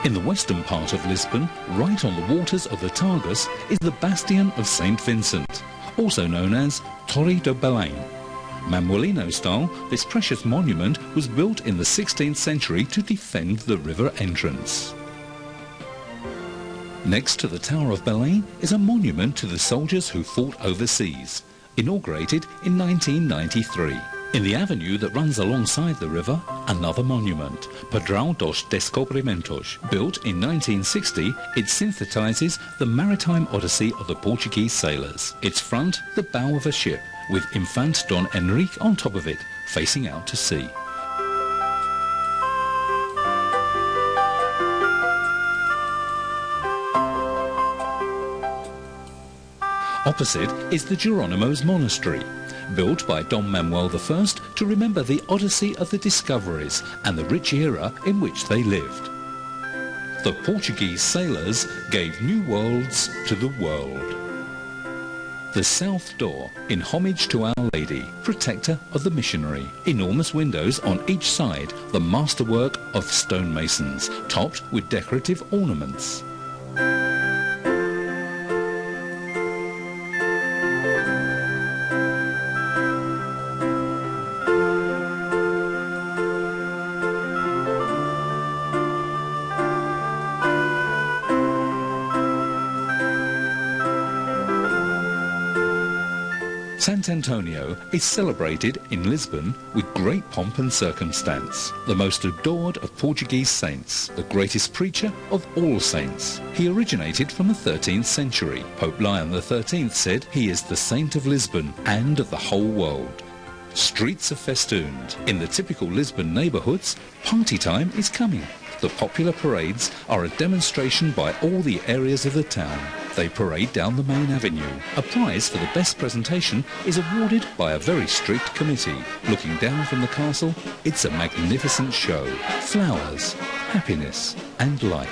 In the western part of Lisbon, right on the waters of the Tagus, is the Bastion of St. Vincent, also known as Torre do Belém. Manuelino style, this precious monument was built in the 16th century to defend the river entrance. Next to the Tower of Belém is a monument to the soldiers who fought overseas, inaugurated in 1993. In the avenue that runs alongside the river, another monument, Padrão dos Descobrimentos. Built in 1960, it synthesizes the maritime odyssey of the Portuguese sailors. Its front, the bow of a ship, with Infante Dom Henrique on top of it, facing out to sea. Opposite is the Geronimo's Monastery, built by Dom Manuel I to remember the odyssey of the discoveries and the rich era in which they lived. The Portuguese sailors gave new worlds to the world. The south door, in homage to Our Lady, protector of the missionary. Enormous windows on each side, the masterwork of stonemasons, topped with decorative ornaments. Sant Antonio is celebrated in Lisbon with great pomp and circumstance, the most adored of Portuguese saints, the greatest preacher of all saints. He originated from the 13th century. Pope Lion XIII said he is the saint of Lisbon and of the whole world. Streets are festooned. In the typical Lisbon neighbourhoods, party time is coming. The popular parades are a demonstration by all the areas of the town. They parade down the main avenue. A prize for the best presentation is awarded by a very strict committee. Looking down from the castle, it's a magnificent show. Flowers, happiness and light.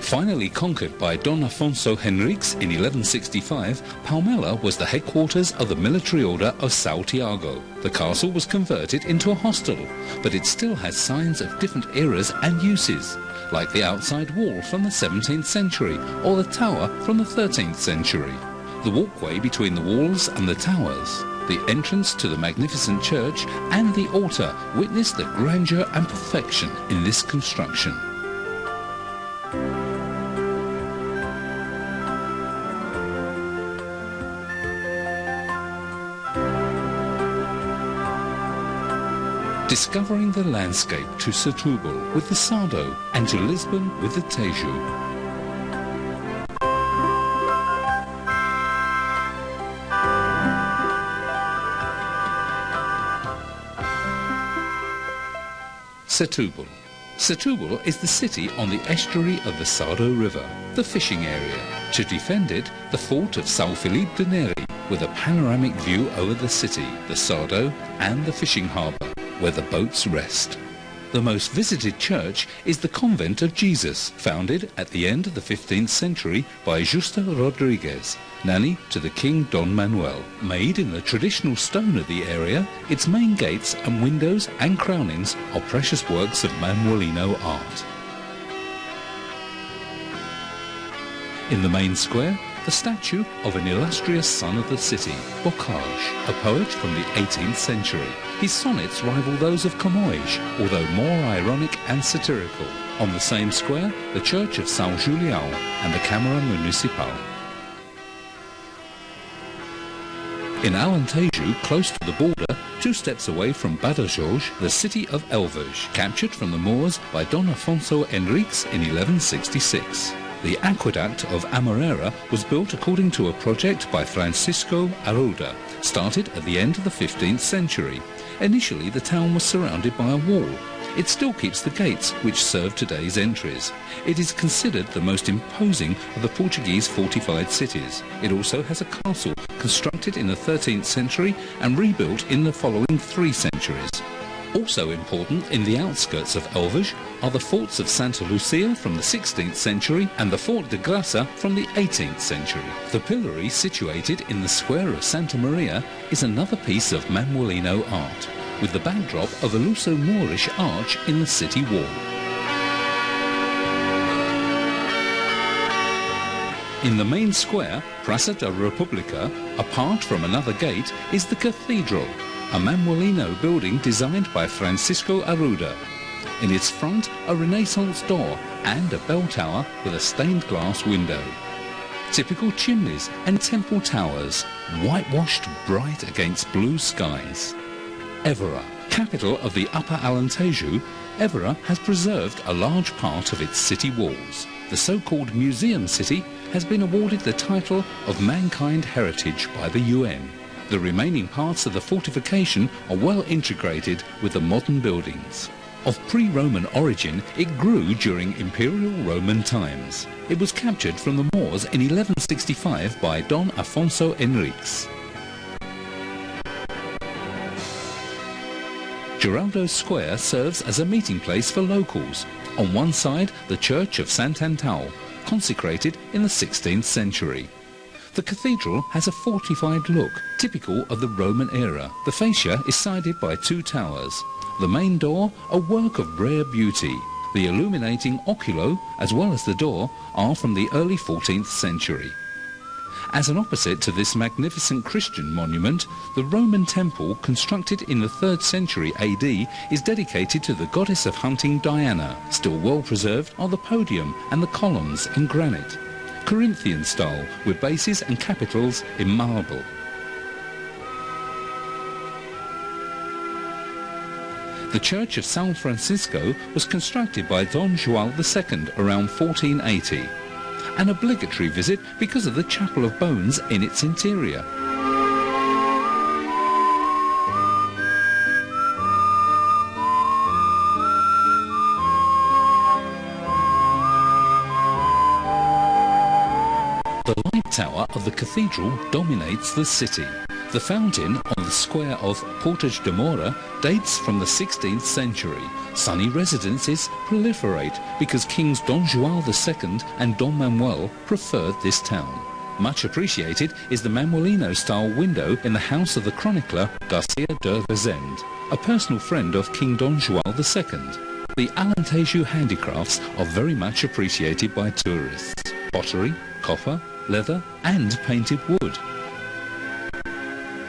Finally conquered by Don Afonso Henriques in 1165, Palmela was the headquarters of the military order of São Tiago. The castle was converted into a hostel, but it still has signs of different eras and uses, like the outside wall from the 17th century or the tower from the 13th century. The walkway between the walls and the towers, the entrance to the magnificent church and the altar witness the grandeur and perfection in this construction. Discovering the landscape to Setúbal with the Sado and to Lisbon with the Tejo. Setúbal. Setúbal is the city on the estuary of the Sado River, the fishing area. To defend it, the fort of São Filipe de Neri, with a panoramic view over the city, the Sado and the fishing harbour, where the boats rest. The most visited church is the Convent of Jesus, founded at the end of the 15th century by Justa Rodrigues, nanny to the King Don Manuel. Made in the traditional stone of the area, its main gates and windows and crownings are precious works of Manuelino art. In the main square, the statue of an illustrious son of the city, Bocage, a poet from the 18th century. His sonnets rival those of Camões, although more ironic and satirical. On the same square, the church of São Julião and the Câmara Municipal. In Alentejo, close to the border, 2 steps away from Badajoz, the city of Elvas, captured from the Moors by Don Afonso Henriques in 1166. The aqueduct of Amoreira was built according to a project by Francisco Arruda, started at the end of the 15th century. Initially, the town was surrounded by a wall. It still keeps the gates which serve today's entries. It is considered the most imposing of the Portuguese fortified cities. It also has a castle constructed in the 13th century and rebuilt in the following 3 centuries. Also important in the outskirts of Elvas are the forts of Santa Lucia from the 16th century and the Fort de Graça from the 18th century. The pillory situated in the square of Santa Maria is another piece of Manuelino art, with the backdrop of a Luso-Moorish arch in the city wall. In the main square, Praça da República, apart from another gate, is the cathedral, a Manuelino building designed by Francisco Arruda. In its front, a Renaissance door and a bell tower with a stained glass window. Typical chimneys and temple towers, whitewashed bright against blue skies. Évora, capital of the Upper Alentejo, Évora has preserved a large part of its city walls. The so-called Museum City has been awarded the title of Mankind Heritage by the UN. The remaining parts of the fortification are well integrated with the modern buildings. Of pre-Roman origin, it grew during Imperial Roman times. It was captured from the Moors in 1165 by Don Afonso Henriques. Geraldo Square serves as a meeting place for locals. On one side, the Church of Sant Antão, consecrated in the 16th century. The cathedral has a fortified look, typical of the Roman era. The fascia is sided by 2 towers. The main door, a work of rare beauty. The illuminating oculo, as well as the door, are from the early 14th century. As an opposite to this magnificent Christian monument, the Roman temple, constructed in the 3rd century AD, is dedicated to the goddess of hunting Diana. Still well preserved are the podium and the columns in granite, Corinthian style, with bases and capitals in marble. The Church of São Francisco was constructed by Dom João II around 1480. An obligatory visit because of the Chapel of Bones in its interior. The light tower of the cathedral dominates the city. The fountain on the square of Portage de Mora dates from the 16th century. Sunny residences proliferate because Kings Don João II and Don Manuel preferred this town. Much appreciated is the Manuelino-style window in the house of the chronicler Garcia de Rezende, a personal friend of King Don João II. The Alentejo handicrafts are very much appreciated by tourists. Pottery, copper, leather and painted wood.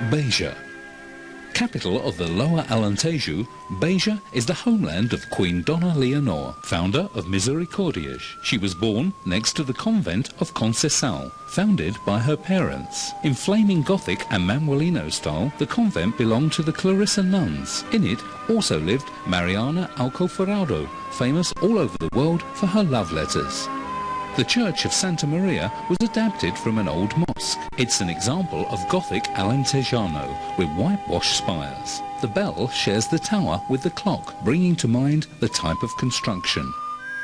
Beja. Capital of the Lower Alentejo, Beja is the homeland of Queen Dona Leonor, founder of Misericordias. She was born next to the convent of Conceição, founded by her parents. In flaming Gothic and Manuelino style, the convent belonged to the Clarissa nuns. In it also lived Mariana Alcoforado, famous all over the world for her love letters. The Church of Santa Maria was adapted from an old mosque. It's an example of Gothic Alentejano with whitewashed spires. The bell shares the tower with the clock, bringing to mind the type of construction.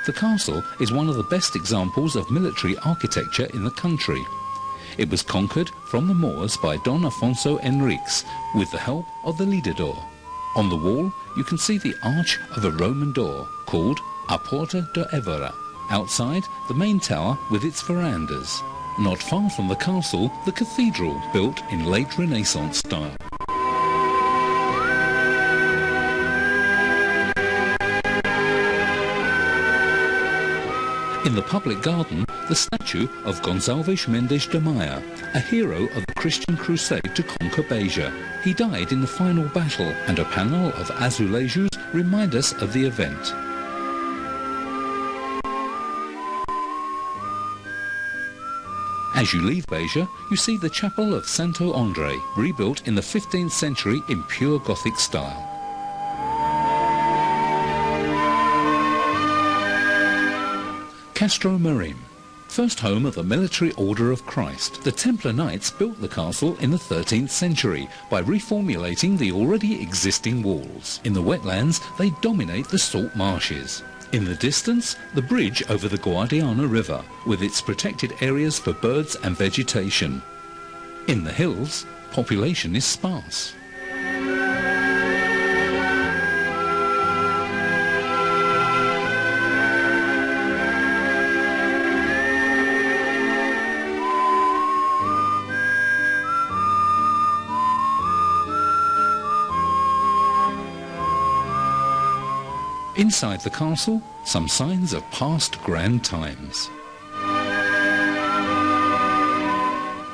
The castle is one of the best examples of military architecture in the country. It was conquered from the Moors by Don Afonso Henriques with the help of the Lidador. On the wall you can see the arch of a Roman door called A Porta de Évora. Outside, the main tower with its verandas. Not far from the castle, the cathedral, built in late Renaissance style. In the public garden, the statue of Gonçalves Mendes de Maia, a hero of the Christian crusade to conquer Beja. He died in the final battle, and a panel of azulejos remind us of the event. As you leave Beja, you see the chapel of Santo André, rebuilt in the 15th century in pure Gothic style. Castro Marim, first home of the Military Order of Christ. The Templar Knights built the castle in the 13th century by reformulating the already existing walls. In the wetlands, they dominate the salt marshes. In the distance, the bridge over the Guadiana River, with its protected areas for birds and vegetation. In the hills, population is sparse. Inside the castle, some signs of past grand times.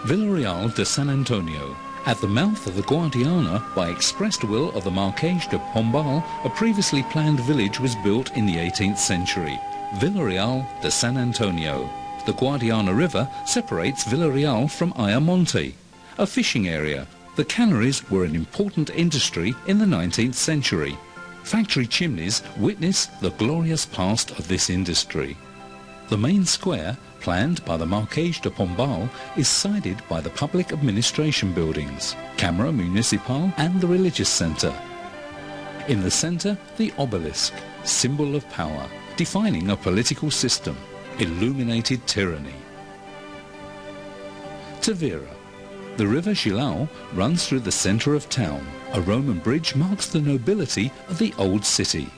Villarreal de San Antonio. At the mouth of the Guadiana, by expressed will of the Marquês de Pombal, a previously planned village was built in the 18th century. Villarreal de San Antonio. The Guadiana River separates Villarreal from Ayamonte, a fishing area. The canneries were an important industry in the 19th century. Factory chimneys witness the glorious past of this industry. The main square, planned by the Marquês de Pombal, is sided by the public administration buildings, Câmara Municipal and the religious centre. In the centre, the obelisk, symbol of power, defining a political system, illuminated tyranny. Tavira. The river Gilão runs through the centre of town. A Roman bridge marks the nobility of the old city.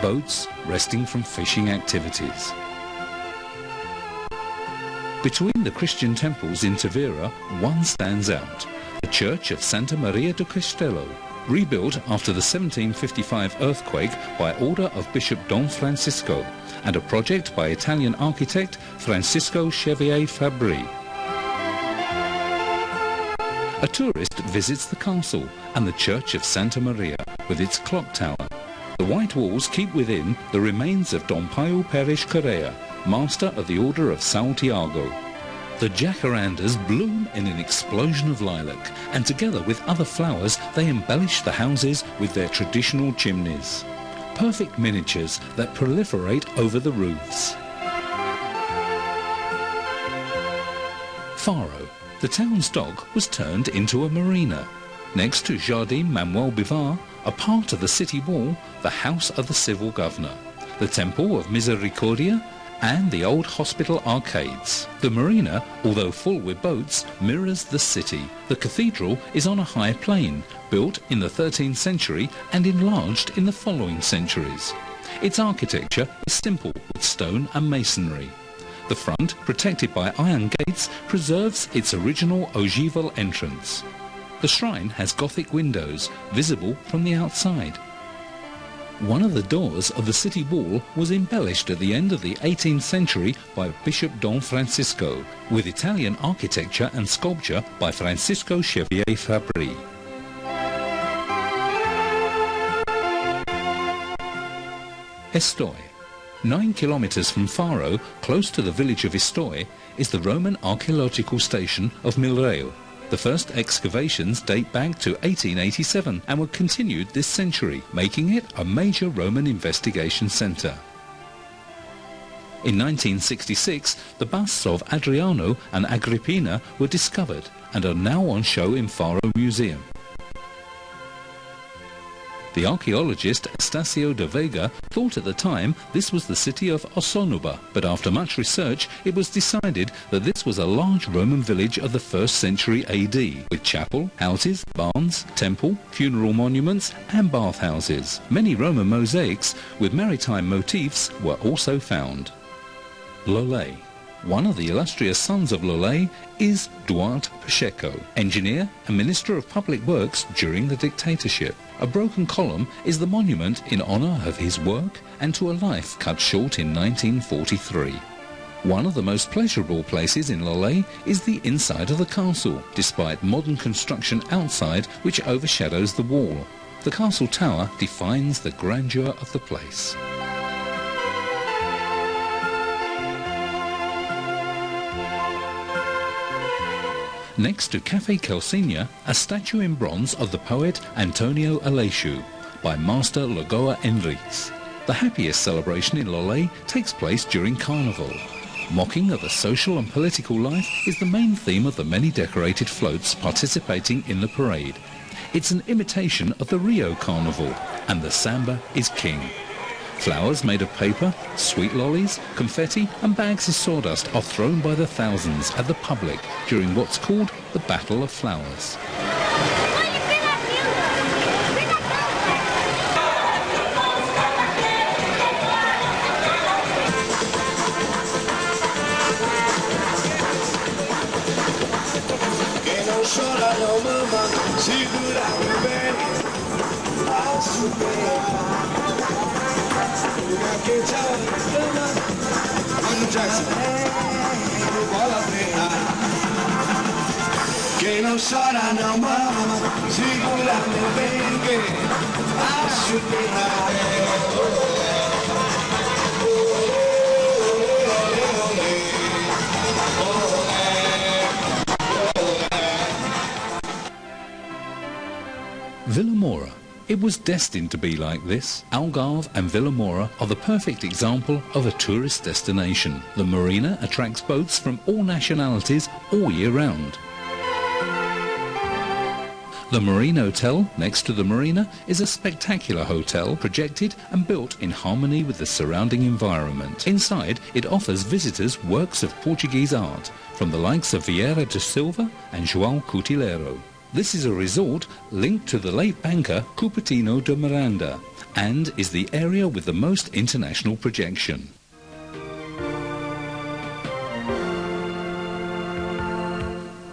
Boats resting from fishing activities. Between the Christian temples in Tavira, one stands out, the Church of Santa Maria do Castelo, rebuilt after the 1755 earthquake by order of Bishop Dom Francisco, and a project by Italian architect Francisco Xavier Fabri. A tourist visits the castle and the Church of Santa Maria with its clock tower. The white walls keep within the remains of Dom Pio Pérez Correa, master of the Order of São Tiago. The jacarandas bloom in an explosion of lilac, and together with other flowers they embellish the houses with their traditional chimneys. Perfect miniatures that proliferate over the roofs. Faro. The town's dock was turned into a marina. Next to Jardim Manuel Bivar, a part of the city wall, the house of the civil governor, the temple of Misericordia, and the old hospital arcades. The marina, although full with boats, mirrors the city. The cathedral is on a high plain, built in the 13th century and enlarged in the following centuries. Its architecture is simple with stone and masonry. The front, protected by iron gates, preserves its original ogival entrance. The shrine has Gothic windows, visible from the outside. One of the doors of the city wall was embellished at the end of the 18th century by Bishop Don Francisco, with Italian architecture and sculpture by Francisco Xavier Fabri. Estoy. 9 kilometers from Faro, close to the village of Estoy, is the Roman archaeological station of Milreo. The first excavations date back to 1887 and were continued this century, making it a major Roman investigation centre. In 1966, the busts of Adriano and Agrippina were discovered and are now on show in Faro Museum. The archaeologist Estacio de Vega thought at the time this was the city of Osonuba, but after much research it was decided that this was a large Roman village of the 1st century AD, with chapel, houses, barns, temple, funeral monuments and bathhouses. Many Roman mosaics with maritime motifs were also found. Lollet. One of the illustrious sons of Lollet is Duarte Pacheco, engineer and Minister of Public Works during the dictatorship. A broken column is the monument in honour of his work and to a life cut short in 1943. One of the most pleasurable places in Lollet is the inside of the castle, despite modern construction outside which overshadows the wall. The castle tower defines the grandeur of the place. Next to Café Calcina, a statue in bronze of the poet Antonio Aleixo by Master Lagoa Enriques. The happiest celebration in Lollet takes place during Carnival. Mocking of the social and political life is the main theme of the many decorated floats participating in the parade. It's an imitation of the Rio Carnival, and the samba is king. Flowers made of paper, sweet lollies, confetti and bags of sawdust are thrown by the thousands at the public during what's called the Battle of Flowers. Que no chora não mama, segura meu bem que acho que Vilamora. It was destined to be like this. Algarve and Vilamora are the perfect example of a tourist destination. The marina attracts boats from all nationalities all year round. The Marine Hotel, next to the marina, is a spectacular hotel projected and built in harmony with the surrounding environment. Inside, it offers visitors works of Portuguese art from the likes of Vieira de Silva and João Coutilheiro. This is a resort linked to the late banker Cupertino de Miranda and is the area with the most international projection.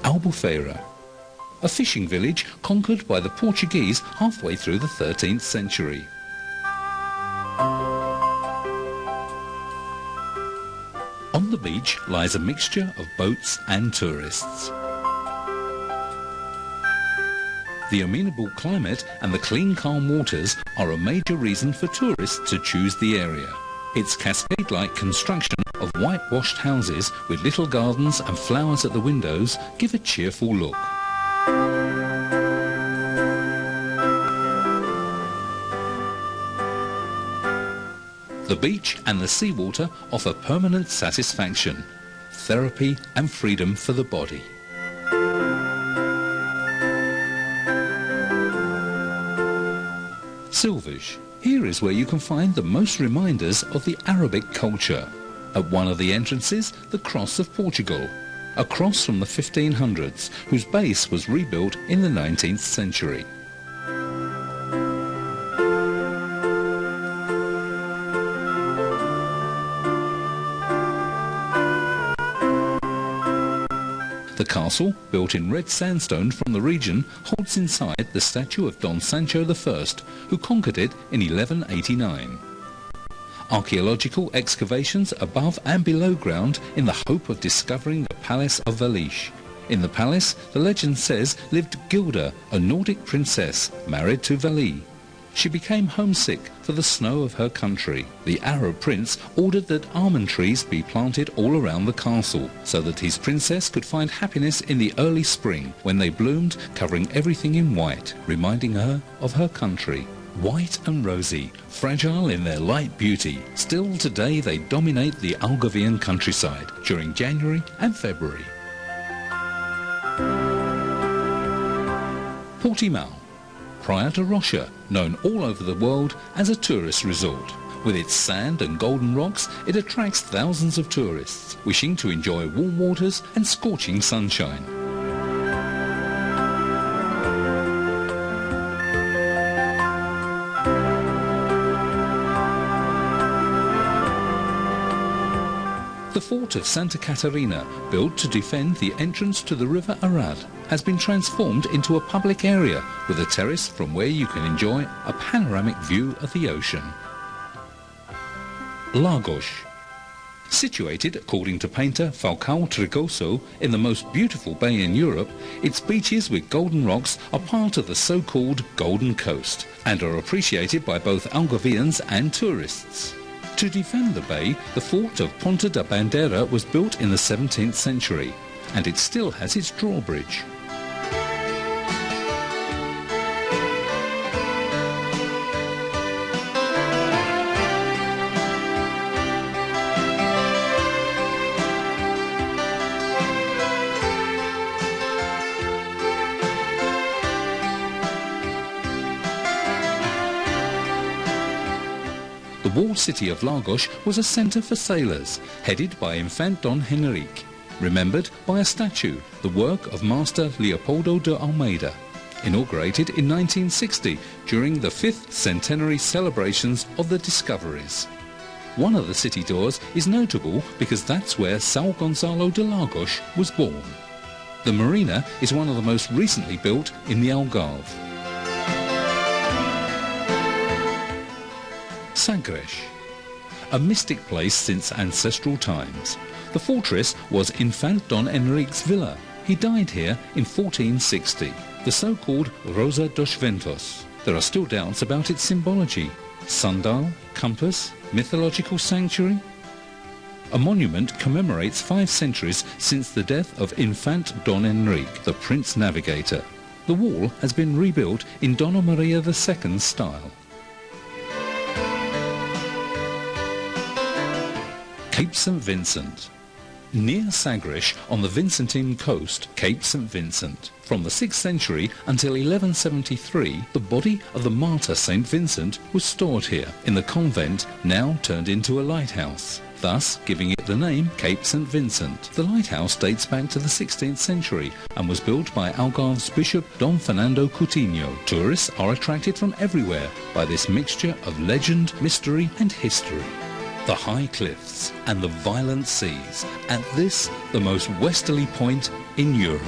Albufeira, a fishing village conquered by the Portuguese halfway through the 13th century. On the beach lies a mixture of boats and tourists. The amenable climate and the clean, calm waters are a major reason for tourists to choose the area. Its cascade-like construction of whitewashed houses with little gardens and flowers at the windows give a cheerful look. The beach and the seawater offer permanent satisfaction, therapy and freedom for the body. Silvaj. Here is where you can find the most reminders of the Arabic culture. At one of the entrances, the Cross of Portugal, a cross from the 1500s, whose base was rebuilt in the 19th century. The castle, built in red sandstone from the region, holds inside the statue of Don Sancho I, who conquered it in 1189. Archaeological excavations above and below ground in the hope of discovering the Palace of Valish. In the palace, the legend says, lived Gilda, a Nordic princess married to Vali. She became homesick for the snow of her country. The Arab prince ordered that almond trees be planted all around the castle, so that his princess could find happiness in the early spring, when they bloomed, covering everything in white, reminding her of her country. White and rosy, fragile in their light beauty, still today they dominate the Algarvian countryside during January and February. Portimao. Prior to Rocha, known all over the world as a tourist resort. With its sand and golden rocks, it attracts thousands of tourists wishing to enjoy warm waters and scorching sunshine. The fort of Santa Catarina, built to defend the entrance to the river Arad, has been transformed into a public area with a terrace from where you can enjoy a panoramic view of the ocean. Lagos. Situated, according to painter Falcao Trigoso, in the most beautiful bay in Europe, its beaches with golden rocks are part of the so-called Golden Coast and are appreciated by both Algarvians and tourists. To defend the bay, the fort of Ponta da Bandeira was built in the 17th century, and it still has its drawbridge. The walled city of Lagos was a centre for sailors, headed by Infant Don Henrique, remembered by a statue, the work of Master Leopoldo de Almeida, inaugurated in 1960 during the 5th centenary celebrations of the discoveries. One of the city doors is notable because that's where São Gonçalo de Lagos was born. The marina is one of the most recently built in the Algarve. Sagres, a mystic place since ancestral times. The fortress was Infant Don Henrique's villa. He died here in 1460, the so-called Rosa dos Ventos. There are still doubts about its symbology. Sundial, compass, mythological sanctuary? A monument commemorates 5 centuries since the death of Infant Don Henrique, the Prince Navigator. The wall has been rebuilt in Dona Maria II's style. Cape St. Vincent. Near Sagres, on the Vincentine coast, Cape St. Vincent. From the 6th century until 1173, the body of the martyr St. Vincent was stored here, in the convent now turned into a lighthouse, thus giving it the name Cape St. Vincent. The lighthouse dates back to the 16th century and was built by Algarve's Bishop Dom Fernando Coutinho. Tourists are attracted from everywhere by this mixture of legend, mystery and history. The high cliffs and the violent seas at this, the most westerly point in Europe.